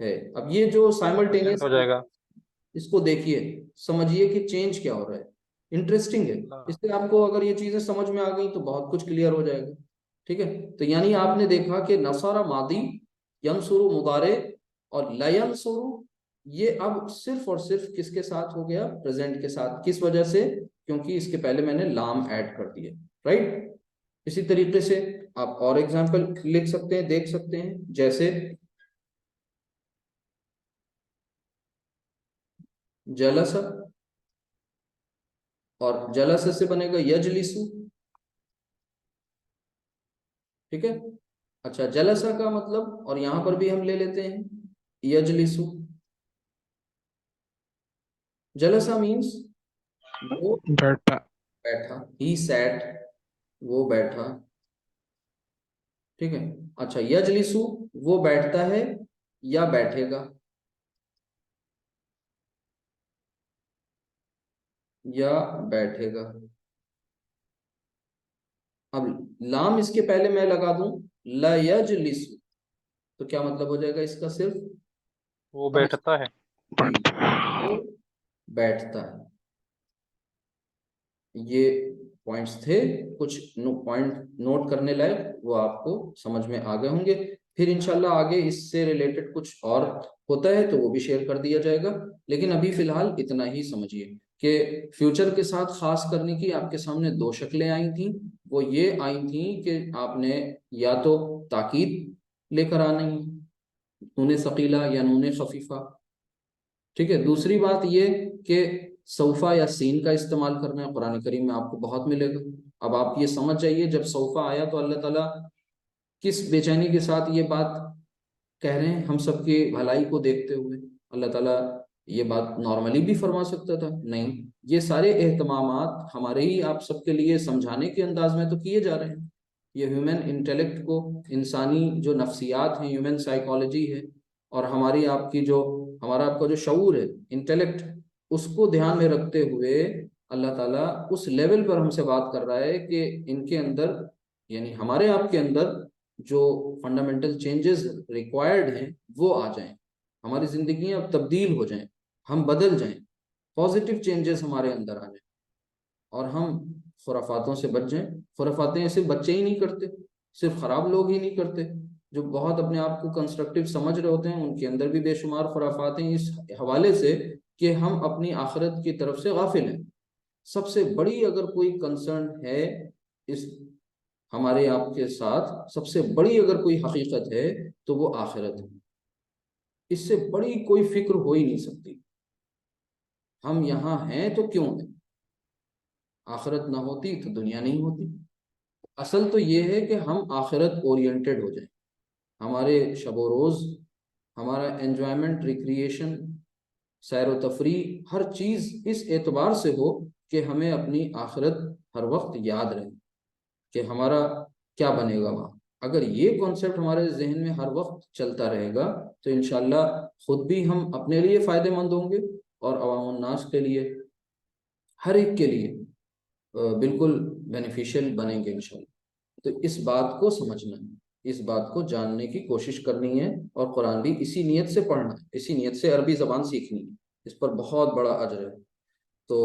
है। अब ये जो प्रेजेंट साइमल्टेनियस, हो जाएगा। इसको देखिए, समझिए कि चेंज क्या हो रहा है। इंटरेस्टिंग है। ला- इससे आपको अगर ये चीजें समझ में आ गई तो बहुत कुछ क्लियर हो जाएगा। ठीक है, तो यानी आपने देखा कि नसरा मादी, यंसुरु मुदारे, और लयंसुरु ये अब सिर्फ और सिर्फ किसके साथ हो गया? प्रेजेंट के साथ। किस वजह से? क्योंकि इसके पहले मैंने लाम ऐड कर दिया। राइट, इसी तरीके से आप और एग्जाम्पल लिख सकते हैं, देख सकते हैं। जैसे जलस, और जलस से बनेगा यजलिसु। ठीक है, अच्छा, जलसा का मतलब, और यहां पर भी हम ले लेते हैं यजलिसु। जलसा मीन्स वो बैठा। बैठा, ही सैट, वो बैठा। ठीक है, अच्छा, यजलिसु वो बैठता है या बैठेगा, या बैठेगा। अब लाम इसके पहले मैं लगा दूं ला यजलिसु, तो क्या मतलब हो जाएगा इसका? सिर्फ वो अब बैठता है। बैठता। वो बैठता है। ये पॉइंट्स थे कुछ, पॉइंट नोट करने लायक, वो आपको समझ में आ गए होंगे। फिर इंशाल्लाह आगे इससे रिलेटेड कुछ और होता है तो वो भी शेयर कर दिया जाएगा। लेकिन अभी फिलहाल इतना ही समझिए कि फ्यूचर के साथ खास करने की आपके सामने दो शक्लें आई थी। वो ये आई थी कि आपने या तो ताकीद लेकर आनी, नूने सकीला या नूने खफीफा। ठीक है, दूसरी बात ये कि सौफा या सीन का इस्तेमाल करना है, कुरान करीम में आपको बहुत मिलेगा। अब आप ये समझ जाइए, जब सौफा आया तो अल्लाह ताला किस बेचैनी के साथ ये बात कह रहे हैं, हम सबकी भलाई को देखते हुए। अल्लाह ताला ये बात नॉर्मली भी फरमा सकता था, नहीं, ये सारे एहतमामात हमारे ही आप सबके लिए समझाने के अंदाज में तो किए जा रहे हैं। ये ह्यूमन इंटेलेक्ट को, इंसानी जो नफ्सियात हैं, ह्यूमन साइकोलॉजी है, और हमारी आपकी जो, हमारा आपका जो शऊर है, इंटेलेक्ट, उसको ध्यान में रखते हुए अल्लाह ताला उस लेवल पर हमसे बात कर रहा है कि इनके अंदर, यानी हमारे आपके अंदर जो फंडामेंटल चेंजेस रिक्वायर्ड हैं वो आ जाएं, हमारी जिंदगियां अब तब्दील हो जाएं, हम बदल जाएं, पॉजिटिव चेंजेस हमारे अंदर आ जाएं और हम खुराफातों से बच जाएं। खुराफातें सिर्फ बच्चे ही नहीं करते, सिर्फ खराब लोग ही नहीं करते, जो बहुत अपने आप को कंस्ट्रक्टिव समझ रहे होते हैं उनके अंदर भी बेशुमार खुराफात हैं, इस हवाले से कि हम अपनी आखिरत की तरफ से गाफिल हैं। सबसे बड़ी अगर कोई कंसर्न है इस हमारे आपके साथ, सबसे बड़ी अगर कोई हकीकत है तो वो आखिरत है। इससे बड़ी कोई फिक्र हो ही नहीं सकती। हम यहाँ हैं तो क्यों हैं? आखिरत ना होती तो दुनिया नहीं होती। असल तो ये है कि हम आखिरत ओरिएंटेड हो जाए, हमारे शबो रोज़, हमारा एंजॉयमेंट, रिक्रिएशन, सैर व तफरीह, हर चीज़ इस एतबार से हो कि हमें अपनी आखिरत हर वक्त याद रहे कि हमारा क्या बनेगा वहाँ। अगर ये कॉन्सेप्ट हमारे जहन में हर वक्त चलता रहेगा तो इंशाल्लाह खुद भी हम अपने लिए फ़ायदेमंद होंगे और अवाम नास के लिए, हर एक के लिए बिल्कुल बेनिफिशियल बनेंगे इंशाल्लाह। तो इस बात को समझना है, इस बात को जानने की कोशिश करनी है और कुरान भी इसी नीयत से पढ़ना है, इसी नीयत से अरबी ज़बान सीखनी है। इस पर बहुत बड़ा अजर है। तो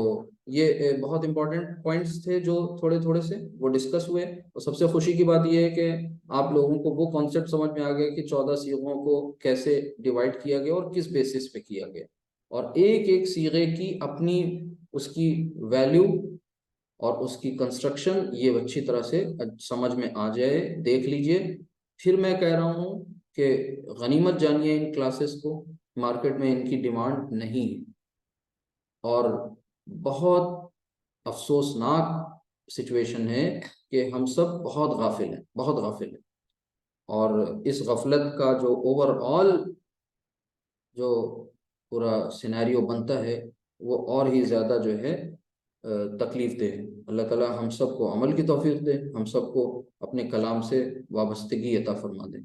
ये बहुत इंपॉर्टेंट पॉइंट्स थे जो थोड़े थोड़े से वो डिस्कस हुए। और सबसे खुशी की बात ये है कि आप लोगों को वो कॉन्सेप्ट समझ में आ गया कि 14 सीगों को कैसे डिवाइड किया गया और किस बेसिस पे किया गया, और एक एक सीगे की अपनी उसकी वैल्यू और उसकी कंस्ट्रक्शन ये अच्छी तरह से समझ में आ जाए, देख लीजिए। फिर मैं कह रहा हूँ कि गनीमत जानिए इन क्लासेस को, मार्केट में इनकी डिमांड नहीं है और बहुत अफसोसनाक सिचुएशन है कि हम सब बहुत गाफिल हैं, बहुत गाफिल हैं। और इस गफलत का जो ओवरऑल जो पूरा सिनेरियो बनता है वो और ही ज़्यादा जो है तकलीफ दे। अल्लाह ताला हम सब को अमल की तौफीक दे, हम सब को अपने कलाम से वाबस्तगी अता फरमा दे।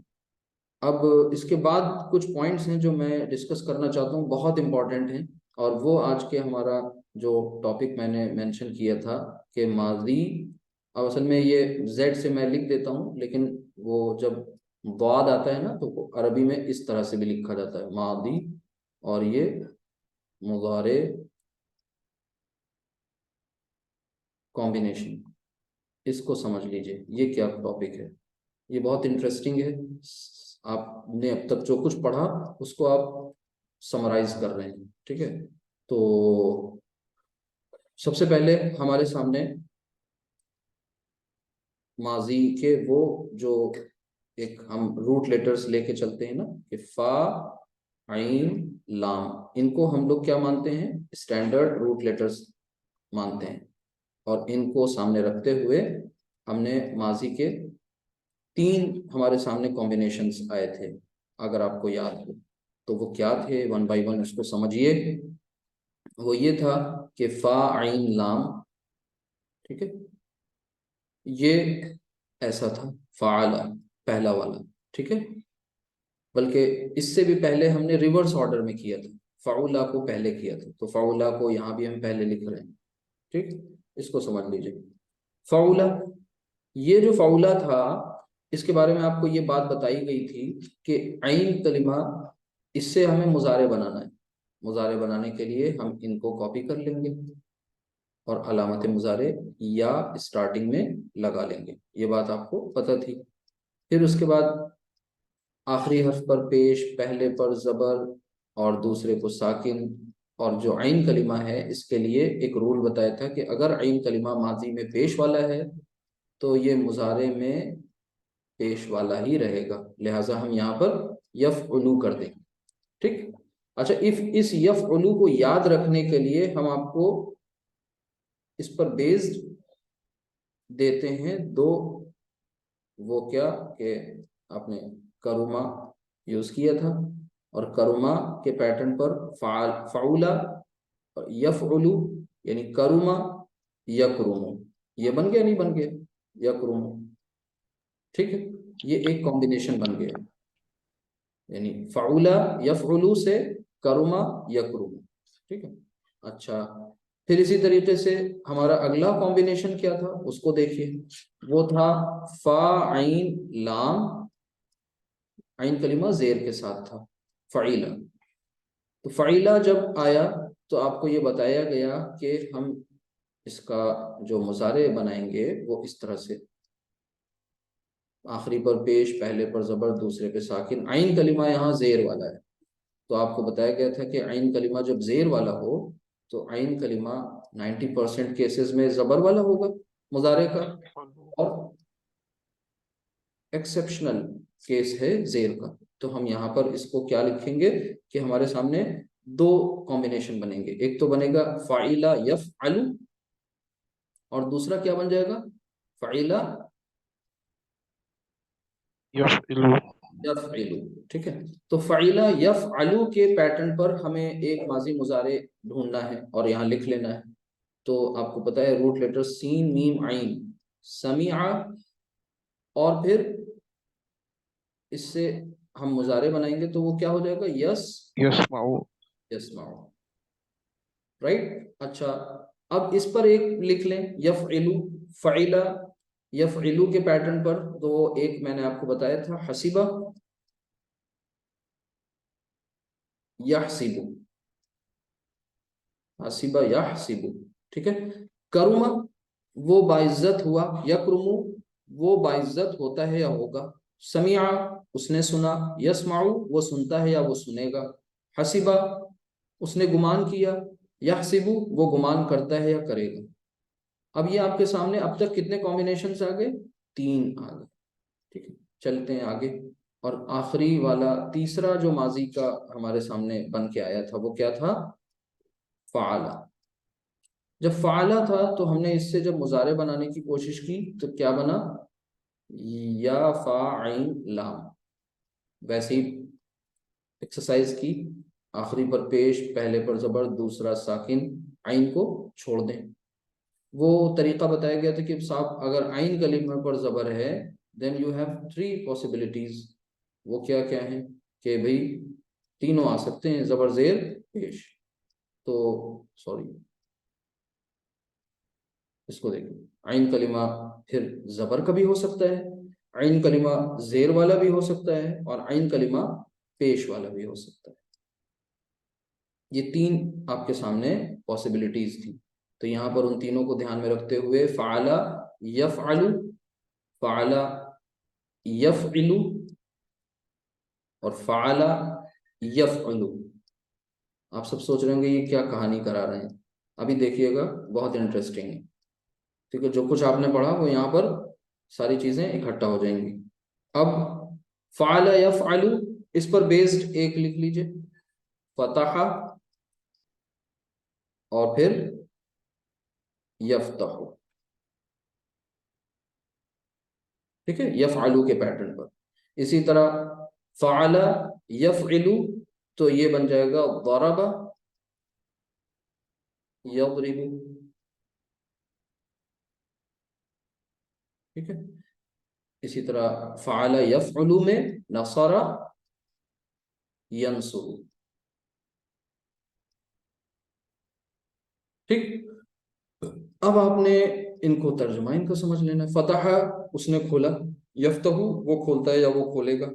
अब इसके बाद कुछ पॉइंट्स हैं जो मैं डिस्कस करना चाहता हूँ, बहुत इंपॉर्टेंट हैं। और वो आज के हमारा जो टॉपिक मैंने मेंशन किया था कि माजी, अब असल में ये जेड से मैं लिख देता हूँ लेकिन वो जब वाद आता है ना तो वो अरबी में इस तरह से भी लिखा जाता है मादी, और ये मुजारे कॉम्बिनेशन, इसको समझ लीजिए ये क्या टॉपिक है। ये बहुत इंटरेस्टिंग है। आपने अब तक जो कुछ पढ़ा उसको आप समराइज कर रहे हैं, ठीक है। तो सबसे पहले हमारे सामने माजी के वो जो एक हम रूट लेटर्स लेके चलते हैं ना कि फा, आइन, लाम, इनको हम लोग क्या मानते हैं? स्टैंडर्ड रूट लेटर्स मानते हैं। और इनको सामने रखते हुए हमने माजी के 3 हमारे सामने कॉम्बिनेशंस आए थे, अगर आपको याद हो तो वो क्या थे, वन बाय वन उसको समझिए। वो ये था कि फा, आइन, लाम, ठीक है, ये ऐसा था फ़ाला, पहला वाला, ठीक है। बल्कि इससे भी पहले हमने रिवर्स ऑर्डर में किया था, फ़ाउला को पहले किया था, तो फ़ाउला को यहाँ भी हम पहले लिख रहे हैं, ठीक। इसको समझ लीजिए। फ़ाउला, ये जो फ़ाउला था इसके बारे में आपको ये बात बताई गई थी कि आइन कलिमा, इससे हमें मुजारे बनाना है। मुजारे बनाने के लिए हम इनको कॉपी कर लेंगे और अलामत मुजारे या स्टार्टिंग में लगा लेंगे, ये बात आपको पता थी। फिर उसके बाद आखिरी हर्फ पर पेश, पहले पर ज़बर और दूसरे को साकिन। और जो आइन कलिमा है इसके लिए एक रूल बताया था कि अगर आइन कलिमा माजी में पेश वाला है तो ये मुजारे में पेश वाला ही रहेगा, लिहाजा हम यहाँ पर यफ़उलू कर देंगे, ठीक। अच्छा, इस यफ़उलू को याद रखने के लिए हम आपको इस पर बेस्ड देते हैं 2, वो क्या कि आपने करुमा यूज़ किया था और करुमा के पैटर्न पर फ़ाउला और यफ़उलू, यानी करुमा यकरुमु, ये बन गया नहीं बन गया? यकरुमु, ठीक है, ये एक कॉम्बिनेशन बन गया, यानी फ़ाउला यफ़उलू से करुमा यकरुमु, ठीक है। अच्छा, फिर इसी तरीके से हमारा अगला कॉम्बिनेशन क्या था उसको देखिए, वो था फा, आइन, लाम आइन कलिमा जेर के साथ था, फ़ईला। तो फ़ईला जब आया तो आपको ये बताया गया कि हम इसका जो मुजारे बनाएंगे वो इस तरह से, आखिरी पर पेश, पहले पर ज़बर, दूसरे पे साकिन। आइन कलिमा यहाँ जेर वाला है, तो आपको बताया गया था कि आइन कलिमा जब जेर वाला हो तो आइन कलिमा 90% केसेस में ज़बर वाला होगा मुजारे का, और एक्सेप्शनल केस है जेर का। तो हम यहाँ पर इसको क्या लिखेंगे कि हमारे सामने दो कॉम्बिनेशन बनेंगे, एक तो बनेगा फ़ाइला यफ़अलु, और दूसरा क्या बन जाएगा, फ़ाइला यफ़इलु। यफ़इलु। ठीक है, तो फ़ाइला यफ़अलु के पैटर्न पर हमें एक माजी मुजारे ढूंढना है और यहाँ लिख लेना है। तो आपको पता है रूट लेटर सीन मीम आइन, समीआ, और फिर इससे हम मुजारे बनाएंगे तो वो क्या हो जाएगा, यस यस्माउ। यस्माउ, राइट। अच्छा, अब इस पर एक लिख लें, यफ़इलु, फ़इला यफ़इलु के पैटर्न पर, तो एक मैंने आपको बताया था हसीबा यहसिबु, हसीबा यहसिबु। ठीक है, करुमा वो बाइज्जत हुआ, यकरुमु वो बाइज्जत होता है या होगा, समिया उसने सुना, यस्माउ वो सुनता है या वो सुनेगा, हसीबा उसने गुमान किया, यहसिबु वो गुमान करता है या करेगा। अब ये आपके सामने अब तक कितने कॉम्बिनेशन आ गए, 3 आ गए। ठीक है, चलते हैं आगे। और आखिरी वाला तीसरा जो माजी का हमारे सामने बन के आया था वो क्या था, फ़ाला। जब फ़ाला था तो हमने इससे जब मुजारे बनाने की कोशिश की तो क्या बना, या फ़ाइन लाम। वैसे ही एक्सरसाइज की, आखिरी पर पेश, पहले पर ज़बर, दूसरा साकिन, आइन को छोड़ दें। वो तरीका बताया गया था कि साहब अगर आइन कलीमा पर ज़बर है देन यू हैव 3 पॉसिबिलिटीज। वो क्या क्या है कि भाई तीनों आ सकते हैं, ज़बर ज़ेर पेश। तो सॉरी, इसको देखो, आइन कलिमा फिर ज़बर का भी हो सकता है, आइन कलिमा ज़ेर वाला भी हो सकता है, और आइन कलिमा पेश वाला भी हो सकता है। ये 3 आपके सामने पॉसिबिलिटीज थी। तो यहाँ पर उन तीनों को ध्यान में रखते हुए फ़अला यफ़अलु, फ़अला यफ़इलु, और फ़अला यफ़अलु। आप सब सोच रहे होंगे ये क्या कहानी करा रहे हैं, अभी देखिएगा, बहुत इंटरेस्टिंग है। ठीक है, जो कुछ आपने पढ़ा वो यहाँ पर सारी चीजें इकट्ठा हो जाएंगी। अब फ़अला यफ़अलु, इस पर बेस्ड एक लिख लीजिए, फ़तहा और फिर यफ़तहु। ठीक है, यफ़अलु के पैटर्न पर। इसी तरह फ़अला यफ़इलु, तो ये बन जाएगा ज़रबा यज़रिबु। ठीक है, इसी तरह फ़अला यफ़अलु में नसरा यंसुरु। ठीक, अब आपने इनको तर्जुमा इनका समझ लेना है। फतहा उसने खोला, यफ्तहु वो खोलता है या वो खोलेगा,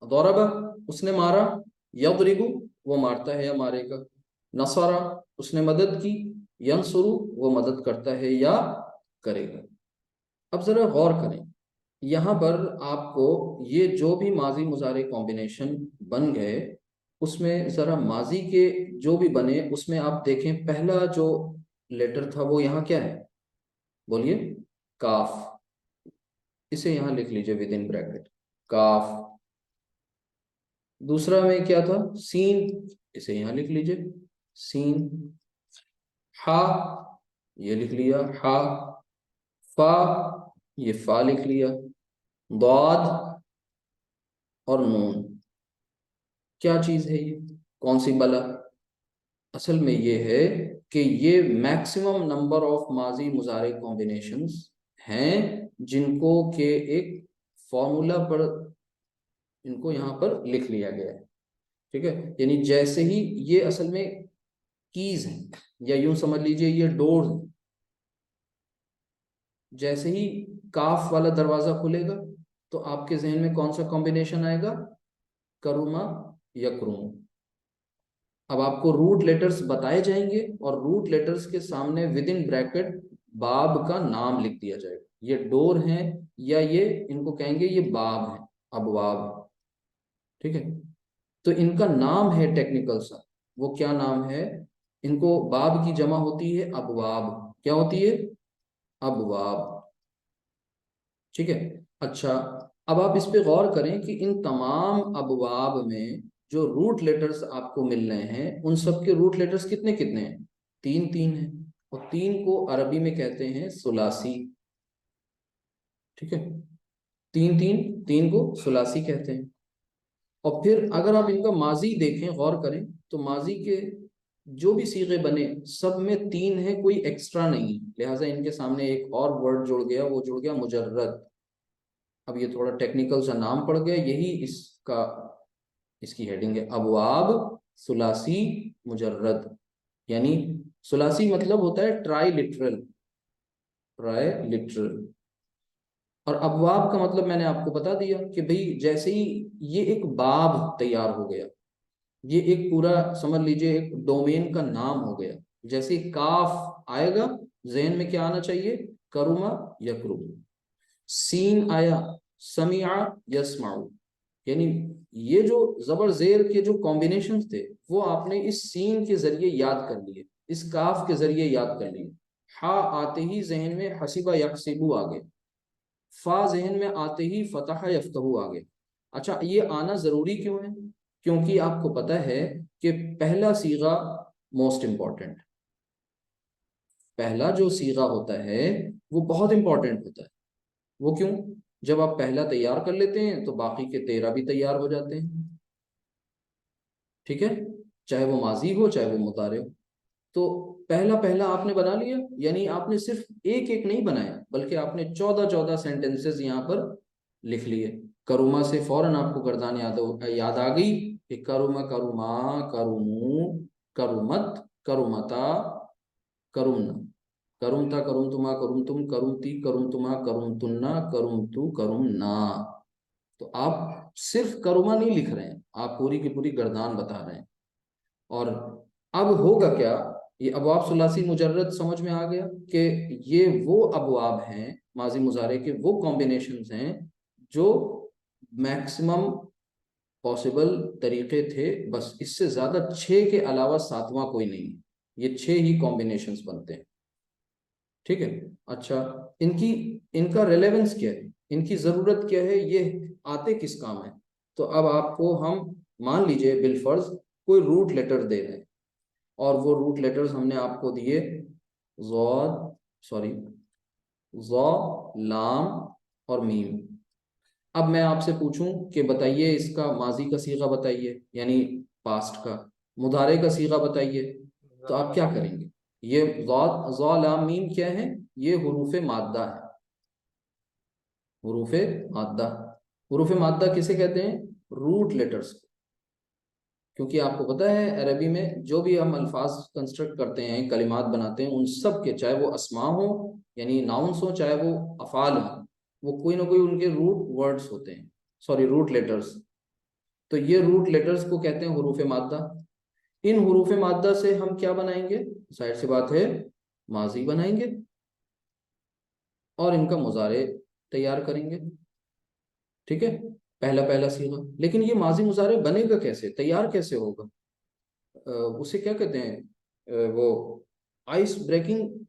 दौरबा उसने मारा, यदरिबु वो मारता है या मारेगा, नसरा उसने मदद की, यंसुरु वो मदद करता है या करेगा। अब जरा गौर करें, यहाँ पर आपको ये जो भी माजी मुजारे कॉम्बिनेशन बन गए उसमें जरा माजी के जो भी बने उसमें आप देखें, पहला जो लेटर था वो यहाँ क्या है, बोलिए, काफ। इसे यहाँ लिख लीजिए विद इन ब्रैकेट, काफ। दूसरा में क्या था, सीन, इसे यहाँ लिख लीजिए, सीन। हा, ये लिख लिया हा। फा, ये फा लिख लिया। दाद और नून, क्या चीज है ये, कौन सी बला। असल में ये है कि ये मैक्सिमम नंबर ऑफ माजी मुजारे कॉम्बिनेशंस हैं जिनको के एक फॉर्मूला पर इनको यहाँ पर लिख लिया गया है। ठीक है, यानी जैसे ही ये असल में कीज है, या यूं समझ लीजिए ये डोर, जैसे ही काफ वाला दरवाजा खुलेगा तो आपके जहन में कौन सा कॉम्बिनेशन आएगा? करुमा, यकरुम। अब आपको रूट लेटर्स बताए जाएंगे और रूट लेटर्स के सामने विद इन ब्रैकेट बाब का नाम लिख दिया जाएगा। ये डोर है या ये इनको कहेंगे ये बाब है, अबवाब। ठीक है, तो इनका नाम है टेक्निकल सा, वो क्या नाम है? इनको बाब की जमा होती है अबवाब। क्या होती है? अबवाब। ठीक है। अच्छा, अब आप इस पे गौर करें कि इन तमाम अबवाब में जो रूट लेटर्स आपको मिल रहे हैं उन सब के रूट लेटर्स कितने कितने हैं? तीन तीन हैं। और तीन को अरबी में कहते हैं सुलासी। ठीक है, तीन तीन, तीन को सुलासी कहते हैं। और फिर अगर आप इनका माजी देखें, गौर करें, तो माजी के जो भी सीगे बने सब में तीन है, कोई एक्स्ट्रा नहीं, लिहाजा इनके सामने एक और वर्ड जुड़ गया, वो जुड़ गया मुजर्रद। अब ये थोड़ा टेक्निकल सा नाम पड़ गया, यही इसका इसकी हेडिंग है, अबवाब सुलासी मुजर्रद। यानी सुलासी मतलब होता है ट्राई लिटरल, ट्राई लिटरल। और अबवाब का मतलब मैंने आपको बता दिया कि भाई जैसे ही ये एक बाब तैयार हो गया, ये एक पूरा समझ लीजिए एक डोमेन का नाम हो गया। जैसे काफ आएगा जहन में क्या आना चाहिए? करुमा, यकरुम। सीन आया, समिया, यस्माउ। यानी ये जो जबर जेर के जो कॉम्बिनेशन थे वो आपने इस सीन के जरिए याद कर लिए, इस काफ के जरिए याद कर लिए। हा आते ही जहन में हसीबा यकसिबू आ गए, फा जहन में आते ही फतह यफ्तहू आ गए। अच्छा, ये आना जरूरी क्यों है? क्योंकि आपको पता है कि पहला सीगा मोस्ट इंपॉर्टेंट, पहला जो सीगा होता है वो बहुत इंपॉर्टेंट होता है। वो क्यों? जब आप पहला तैयार कर लेते हैं तो बाकी के 13 भी तैयार हो जाते हैं। ठीक है, चाहे वो माजी हो चाहे वो मुतारे हो। तो पहला पहला आपने बना लिया, यानी आपने सिर्फ एक एक नहीं बनाया बल्कि आपने 14 सेंटेंसेस यहाँ पर लिख लिए। करुमा से फौरन आपको गर्दान याद आ गई कि करुमा, करुमा, करुमू, करुमत, करुमता, करुमना, करुमता, करुमतुमा, करुमतुम, करुमती, करुमतुमा, करुमतुन्ना, करुमतु, करुमना। तो आप सिर्फ करुमा नहीं लिख रहे हैं, आप पूरी की पूरी गर्दान बता रहे हैं। और अब होगा क्या? ये अबवाब सुलासी मुजर्रद समझ में आ गया कि ये वो अबवाब हैं, माजी मुजारे के वो कॉम्बिनेशंस हैं जो मैक्सिमम पॉसिबल तरीके थे, बस इससे ज्यादा छह के अलावा सातवां कोई नहीं है। ये छह ही कॉम्बिनेशंस बनते हैं। ठीक है। अच्छा, इनकी इनका रेलेवेंस क्या है, इनकी जरूरत क्या है, ये आते किस काम है? तो अब आपको हम मान लीजिए बिलफर्ज कोई रूट लेटर दे रहे हैं और वो रूट लेटर्स हमने आपको दिए ज़ॉद, सॉरी, ज़ॉ, लाम और मीम। अब मैं आपसे पूछूं कि बताइए इसका माजी का सीगा बताइए, यानी पास्ट का, मुदारे का सीगा बताइए, तो आप क्या करेंगे? ये ज़ॉ लाम मीम क्या है? ये हुरूफ माद्दा है, हुरूफ माद्दा। हुरूफ माद्दा किसे कहते हैं? रूट लेटर्स को। क्योंकि आपको पता है अरबी में जो भी हम अल्फाज कंस्ट्रक्ट करते हैं, कलिमात बनाते हैं, उन सब के चाहे वो अस्मा हो यानी नाउन्स हो चाहे वो अफाल हो, वो कोई ना कोई उनके रूट वर्ड्स होते हैं, सॉरी रूट लेटर्स। तो ये रूट लेटर्स को कहते हैं हुरूफ माद्दा। इन हुरूफ माद्दा से हम क्या बनाएंगे? जाहिर सी बात है माजी बनाएंगे और इनका मुजारे तैयार करेंगे। ठीक है, पहला पहला सीगा। लेकिन ये माजी मुजारे बनेगा कैसे, तैयार कैसे होगा? उसे क्या कहते हैं, वो आइस ब्रेकिंग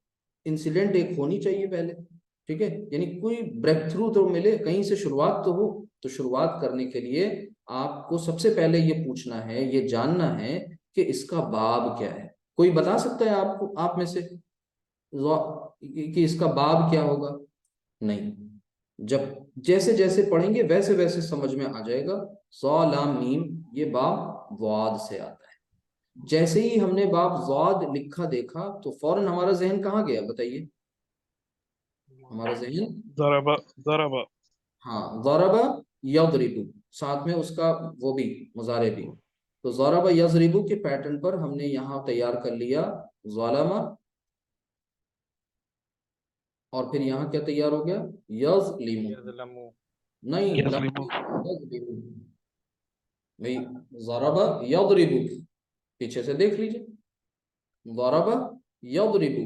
इंसिडेंट एक होनी चाहिए पहले। ठीक है, यानी कोई ब्रेक थ्रू तो मिले, कहीं से शुरुआत तो हो। तो शुरुआत करने के लिए आपको सबसे पहले ये पूछना है, ये जानना है कि इसका बाब क्या है। कोई बता सकता है आपको, आप में से, कि इसका बाब क्या होगा? नहीं। जब जैसे जैसे पढ़ेंगे वैसे वैसे समझ में आ जाएगा। सौ लाम मीम, ये बाब वाद से आता है। जैसे ही हमने बाब ज़ाद लिखा देखा तो फौरन हमारा जहन कहाँ गया बताइए? हमारा जहन, ज़रबा, ज़रबा। हाँ, ज़रबा यज़रिबु, साथ में उसका वो भी मुजारे भी। तो ज़रबा यज़रिबु के पैटर्न पर हमने यहाँ तैयार कर लिया ज़लमा, और फिर यहाँ क्या तैयार हो गया? यज़लिमु। यज़लमु। नहीं, यज़लिमु। यज़लिमु। भाई ज़रबा यज़रिबु, पीछे से देख लीजिए, ज़रबा यज़रिबु,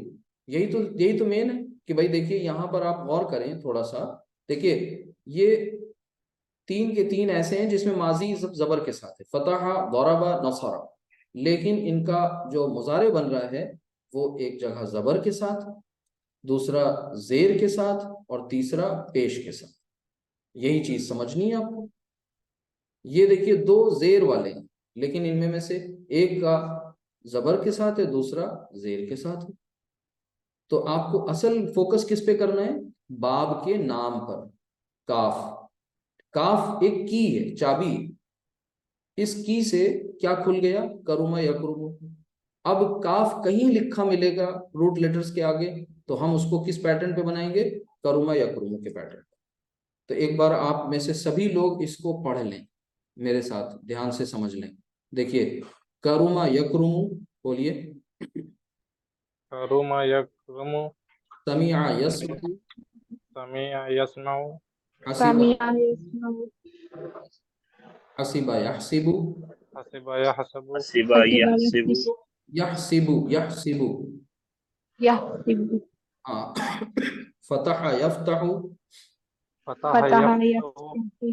यही तो मेन है कि भाई देखिए यहाँ पर आप गौर करें थोड़ा सा, देखिए ये तीन के तीन ऐसे हैं जिसमें माजी जबर के साथ है, फतहा, दरबा, नसरा, लेकिन इनका जो मुजारे बन रहा है वो एक जगह जबर के साथ, दूसरा जेर के साथ और तीसरा पेश के साथ। यही चीज समझनी है आपको। ये देखिए दो जेर वाले हैं, लेकिन इनमें में से एक का जबर के साथ है, दूसरा जेर के साथ है। तो आपको असल फोकस किस पे करना है? बाब के नाम पर। काफ, काफ एक की है, चाबी। इस की से क्या खुल गया? करुमा यकरुमु। अब काफ कहीं लिखा मिलेगा रूट लेटर्स के आगे, तो हम उसको किस पैटर्न पे बनाएंगे? करुमा यकरुमु के पैटर्न। तो एक बार आप में से सभी लोग इसको पढ़ लें, मेरे साथ ध्यान से समझ लें। देखिए करुमा यकरुमु, बोलिए। करुमा यकरुमु, समिआ यस्मउ, समिअ यस्मउ, हसीबा समिया यस्मउ, हसीबा यहसिबु, हसिब यहसबु, हसिबा हसिबा यहसिबु, यहसिबु, यहसिबु यहसिबु, यहसिबु, हाँ। फतह यफ्तहु, फतह फतह यफ्तहु, यफ्तहु,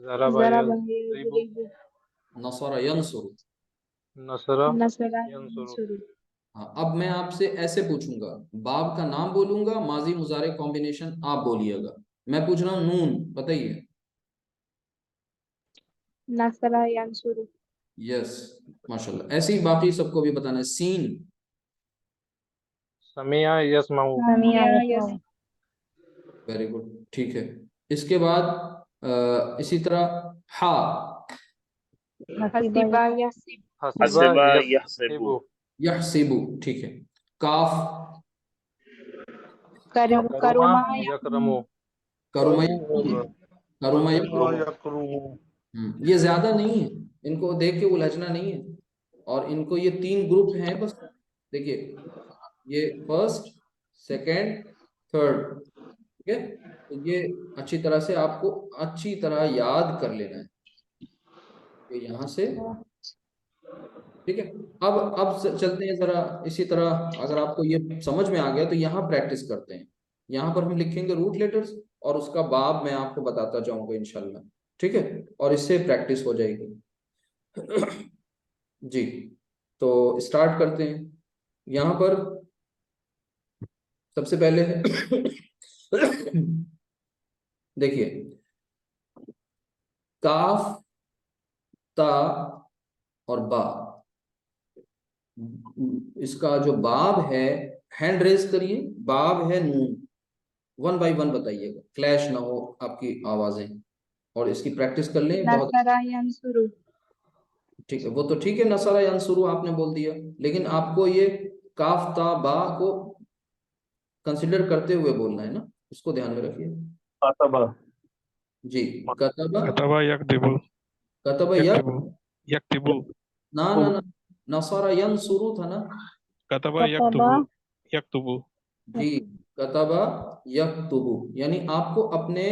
ज़रब ज़रब यज़रिबु, यज़रिबु, नसर यंसुरु। नसर नसरा यंसुरु। यंसुरु। हाँ, अब मैं आपसे ऐसे पूछूंगा, बाब का नाम बोलूंगा, माजी मुजारे कॉम्बिनेशन आप बोलिएगा। मैं पूछ रहा हूँ नून, बताइए। नसरा यंसुरु, यस, माशाल्लाह। ऐसे ही बाकी सबको भी बताना है। सीन, समिअ यस्मउ, समिया यस्मउ, वेरी गुड, ठीक है। इसके बाद इसी तरह हा, हसिबा यहसिबु, हसिब हसिबा यहसिबु, यहसिबु, यहसिबु, ठीक है। काफ, करुमा करुमा यकरमु, यकरुमु, करुमा, करुमा, हसिबा यकरुमु, ये ज्यादा नहीं है, इनको देख के उलझना नहीं है। और इनको ये तीन ग्रुप हैं बस। देखिए ये फर्स्ट, सेकंड, थर्ड, ठीक है। तो ये अच्छी तरह से आपको अच्छी तरह याद कर लेना है, ये यहाँ से, ठीक है। अब चलते हैं जरा इसी तरह। अगर आपको ये समझ में आ गया तो यहाँ प्रैक्टिस करते हैं। यहाँ पर हम लिखेंगे रूट लेटर्स और उसका बाब मैं आपको बताता जाऊंगा इंशाल्लाह, ठीक है। और इससे प्रैक्टिस हो जाएगी। जी, तो स्टार्ट करते हैं। यहाँ पर सबसे पहले है देखिए काफ, ता और बा। इसका जो बाब है, हैंड रेज करिए, बाब है नून। वन बाय वन बताइएगा, क्लैश ना हो आपकी आवाजें, और इसकी प्रैक्टिस कर लें बहुत। नसरा यंसुरु, ठीक है, वो तो ठीक है, नसरा यंसुरु आपने बोल दिया, लेकिन आपको ये काफ ता बा को कंसिडर करते हुए बोलना है ना, उसको ध्यान में रखिए। कतबा, जी, कतबा, कतबा यकदिबु, कतबा यक, यकतिबु, यकतिबु, ना ना ना, नसरा यंसुरु था ना। कतबा कतबा यकतुबु, यकतुबु। जी, कतबा यक्तुबु, यानी आपको अपने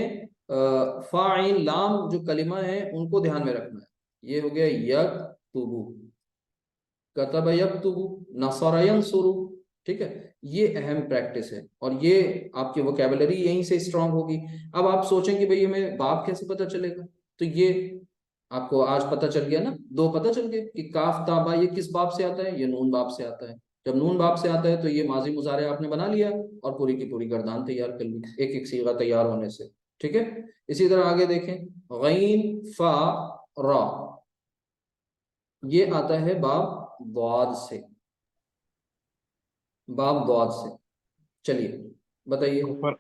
फाइल लाम जो कलिमा है उनको ध्यान में रखना है। ये हो गया यक्तुबु, कतबा यक्तुबु, नसरा यंसुरु, ठीक है। ये अहम प्रैक्टिस है और ये आपकी वोकेबलरी यहीं से स्ट्रांग होगी। अब आप सोचेंगे भाई हमें बाप कैसे पता चलेगा, तो ये आपको आज पता चल गया ना, दो पता चल गए कि काफ ताबा ये किस बाप से आता है, ये नून बाप से आता है। जब नून बाप से आता है तो ये माजी मुजारे आपने बना लिया और पूरी की पूरी गर्दान तैयार कर ली, एक एक सीगा तैयार होने से, ठीक है। इसी तरह आगे देखें, गैन फा रा, ये आता है बाप द्वाद से, बाप द्वाद से। चलिए बताइए। गफर,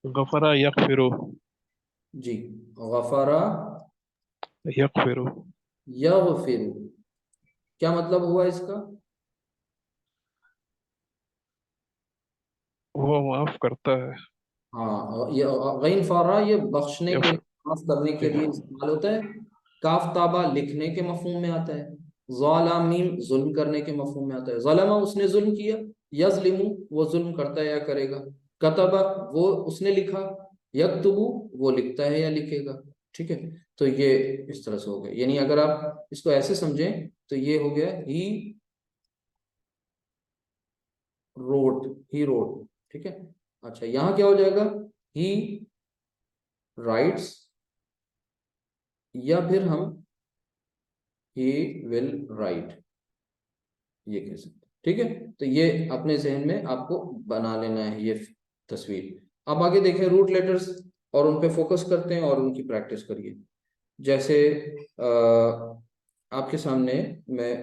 गफरा यगफिरु, जी, गफरा यगफिरु। यगफिरु, क्या मतलब हुआ इसका? वो माफ करता है। हाँ, ये गैन फारा ये बख्शने के, यफ, माफ करने के लिए इस्तेमाल होता है। काफ ताबा लिखने के मफहूम में आता है। ज़ाला मीम जुल्म करने के मफहूम में आता है। ज़लमा उसने जुल्म किया, यज़लिमु वो जुल्म करता है या करेगा। कतबा वो उसने लिखा, यक्तुबु वो लिखता है या लिखेगा, ठीक है। तो ये इस तरह से हो गया, यानी अगर आप इसको ऐसे समझें तो ये हो गया ही रोट, ही रोट, ठीक है। अच्छा, यहाँ क्या हो जाएगा, ही राइट्स, या फिर हम ही विल राइट, ये कह सकते हैं, ठीक है। तो ये अपने जहन में आपको बना लेना है ये तस्वीर। अब आगे देखें रूट लेटर्स, और उन पे फोकस करते हैं और उनकी प्रैक्टिस करिए। जैसे आपके सामने मैं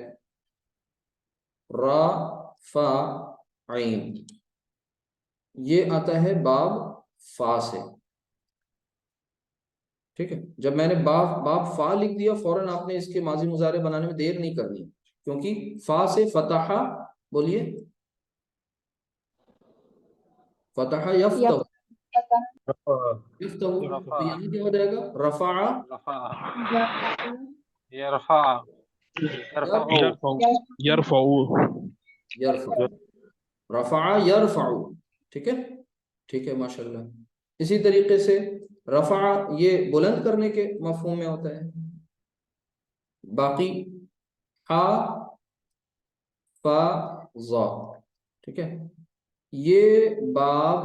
रा फा आइन, ये आता है बाब फा से, ठीक है। जब मैंने बाब बाब फा लिख दिया, फौरन आपने इसके माजी मुजारे बनाने में देर नहीं करनी, क्योंकि फा से फतहा, बोलिए फतहा यफ्तह, यफ्तहु, तो यहाँ क्या हो जाएगा, रफा रफा, यरफअ, यरफा, यरफाउ, यरफऊ, यरफा, रफा यरफाउ, ठीक है, ठीक है, माशाल्लाह। इसी तरीके से रफा ये बुलंद करने के मफहूम में होता है। बाकी हा फा ज़ा, ठीक है, ये बाब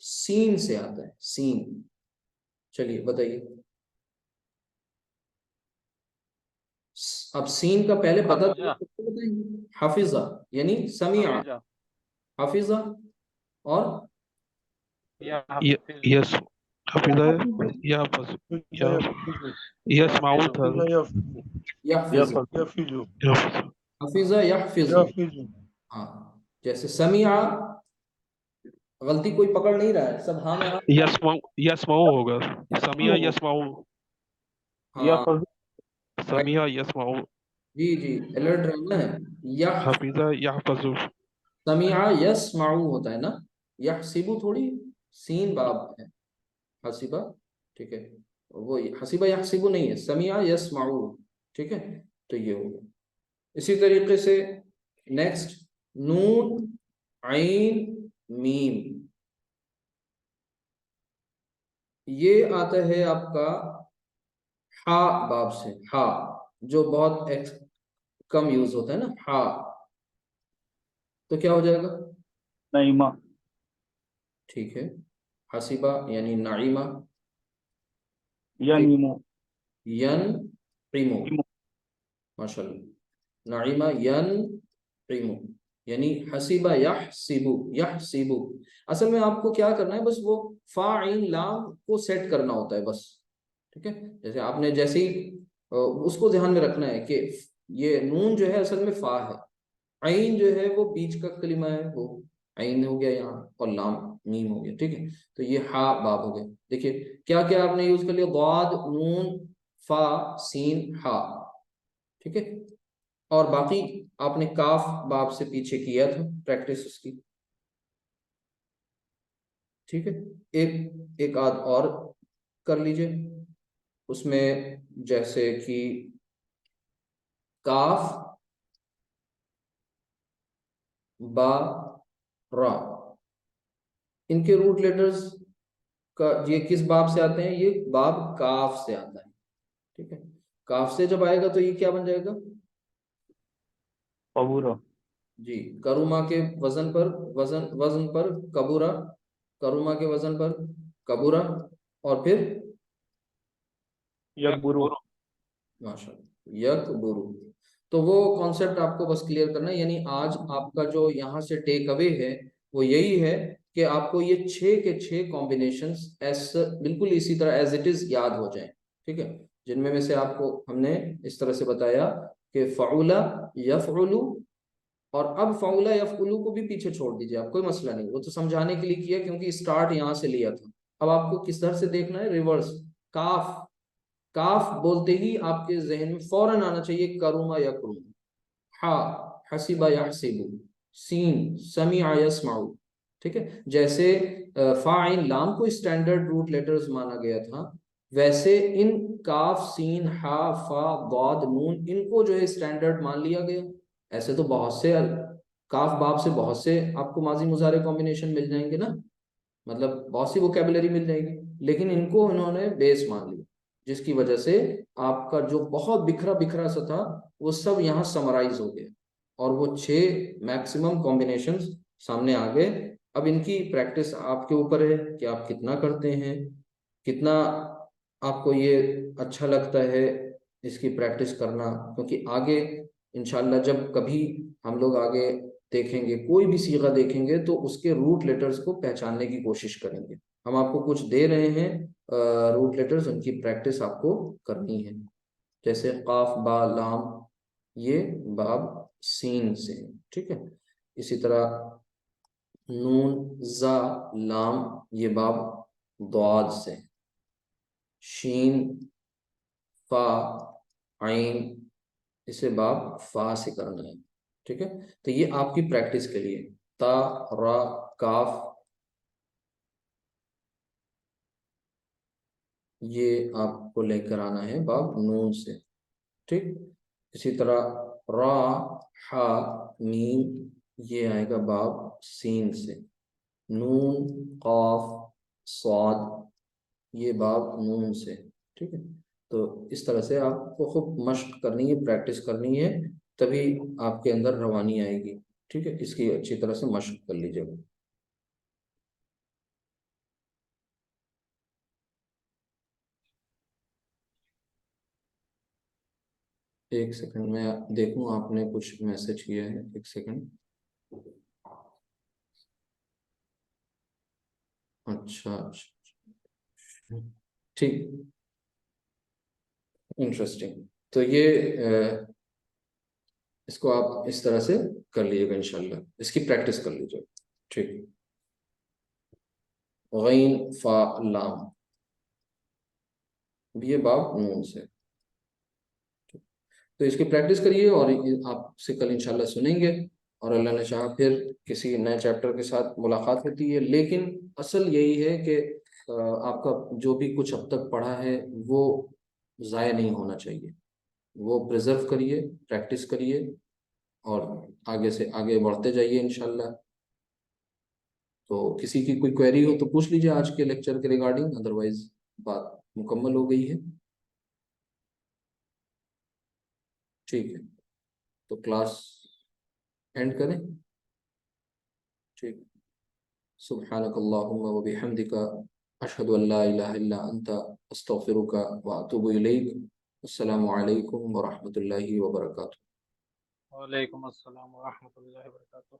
सीन से आता है, सीन। चलिए बताइए, अब सीन का पहले बता हाफिजा, बताइए, हाफिजा यानी समिया, हाफिजा, हाफिजा और यस हफिजा या फस या यस्माउ था यहफिज, यफिजु यहफिज। हफिजा यहफिज, यफिजु हाँ। जैसे समिया, गलती कोई पकड़ नहीं रहा है, सब हाँ में हाँ, यस्माउ, यस्माउ होगा, समिया यस्माउ, हाँ, यफज समिया यस्माउ, जी जी, अलर्ट रहना है। यह हफिजा यहफजु। समिया यस्माउ होता है ना, यहसिबु थोड़ी सीन बाब है, हसीबा, ठीक है, वो हसीबा यहसिबु नहीं है, समिया यस्माउ, ठीक है। तो ये हो गया। इसी तरीके से नेक्स्ट, नून आइन मीम, ये आता है आपका हा बाब से, हा जो बहुत कम यूज होता है ना, हा, तो क्या हो जाएगा, नईमा ठीक है, हसीबा यानी नाइमा, ठीक, यनीमु यन प्रीमो, माशाल्लाह, नाइमा यन प्रीमो, यानी हसीबा यहसिबु, यहसिबु। असल में आपको क्या करना है, बस वो फाइन लाम को सेट करना होता है बस, ठीक है। जैसे आपने जैसे ही उसको ध्यान में रखना है कि ये नून जो है असल में फा है, आइन जो है वो बीच का कलिमा है, वो आइन हो गया यहाँ, और लाम मीम हो गया, ठीक है। तो ये हा बाब हो गया। देखिए क्या क्या आपने यूज कर लिया, दाद नून फा सीन हा, ठीक है। और बाकी आपने काफ बाब से पीछे किया था प्रैक्टिस उसकी, ठीक है। एक एक आध और कर लीजिए उसमें, जैसे कि काफ बा रा, इनके रूट लेटर्स का ये किस बाब से आते हैं, ये बाब काफ से आता है, ठीक है। काफ से जब आएगा तो ये क्या बन जाएगा, कबूरा जी, करुमा के वजन पर, वजन वजन पर कबूरा, करुमा के वजन पर कबूरा, और फिर यकबुरु माशाल्लाह यकबुरु। तो वो कॉन्सेप्ट आपको बस क्लियर करना है, यानी आज आपका जो यहाँ से टेक अवे है वो यही है कि आपको ये 6 के 6 कॉम्बिनेशंस ऐसे बिल्कुल इसी तरह एज इट इज याद हो जाएं, ठीक है। जिनमें में से आपको हमने इस तरह से बताया कि फ़अुला यफ़उलु, और अब फ़अुला यफ़उलु को भी पीछे छोड़ दीजिए आप, कोई मसला नहीं, वो तो समझाने के लिए किया क्योंकि स्टार्ट यहाँ से लिया था। अब आपको किस तरह से देखना है, रिवर्स। काफ, काफ बोलते ही आपके जहन में फौरन आना चाहिए करूमा या करूम, हा हसीबा यहसिबु, सीन समीअ यस्माउ, ठीक है। जैसे फाइन लाम को स्टैंडर्ड रूट लेटर्स माना गया था, वैसे इन काफ सीन हा फा दाद नून इनको जो है स्टैंडर्ड मान लिया गया। ऐसे तो बहुत से काफ बाब से बहुत से आपको माजी मुजारे कॉम्बिनेशन मिल जाएंगे ना, मतलब बहुत सी वोकेबलरी मिल जाएगी, लेकिन इनको इन्होंने बेस मान लिया, जिसकी वजह से आपका जो बहुत बिखरा बिखरा सा था वो सब यहाँ समराइज हो गया, और वो 6 मैक्सिमम कॉम्बिनेशंस सामने आ गए। अब इनकी प्रैक्टिस आपके ऊपर है कि आप कितना करते हैं, कितना आपको ये अच्छा लगता है इसकी प्रैक्टिस करना, क्योंकि आगे इंशाल्लाह जब कभी हम लोग आगे देखेंगे, कोई भी सीगा देखेंगे, तो उसके रूट लेटर्स को पहचानने की कोशिश करेंगे। हम आपको कुछ दे रहे हैं रूट लेटर्स, उनकी प्रैक्टिस आपको करनी है। जैसे काफ बा लाम, ये बाब सीन से, ठीक है। इसी तरह नून जा लाम, ये बाब द्वाद से। शीन फा आइन, इसे बाब फा से करना है, ठीक है। तो ये आपकी प्रैक्टिस के लिए। ता रा काफ, ये आपको लेकर आना है बाब नून से, ठीक। इसी तरह रा हा मीम, ये आएगा बाब सीन से। नून काफ स्वाद, ये बाब नून से, ठीक है। तो इस तरह से आपको खूब मश्क करनी है, प्रैक्टिस करनी है, तभी आपके अंदर रवानी आएगी, ठीक है। इसकी अच्छी तरह से मश्क कर लीजिएगा। एक सेकंड में देखूं आपने कुछ मैसेज किया है, एक सेकंड। अच्छा अच्छा, ठीक, इंटरेस्टिंग। तो ये इसको आप इस तरह से कर लीजिएगा, इंशाल्लाह इसकी प्रैक्टिस कर लीजिएगा, ठीक। गैन फा लाम, ये बाब नून से। तो इसकी प्रैक्टिस करिए, और आपसे कल इंशाल्लाह सुनेंगे, और अल्लाह ने चाहा फिर किसी नए चैप्टर के साथ मुलाकात होती है। लेकिन असल यही है कि आपका जो भी कुछ अब तक पढ़ा है वो ज़ाया नहीं होना चाहिए, वो प्रिजर्व करिए, प्रैक्टिस करिए, और आगे से आगे बढ़ते जाइए इंशाल्लाह। तो किसी की कोई क्वेरी हो तो पूछ लीजिए आज के लेक्चर के रिगार्डिंग, अदरवाइज बात मुकम्मल हो गई है, ठीक है। तो क्लास एंड करें, ठीक। सुब्हानकल्लाहुम्मा व बिहम्दिका, अशहदु अल्ला इलाहा इल्ला अंता, अस्तगफिरुका व अतूबु इलैक। अस्सलामु अलैकुम व रहमतुल्लाहि व बरकातुहू। वालेकुम अस्सलाम व रहमतुल्लाहि व बरकातुहू।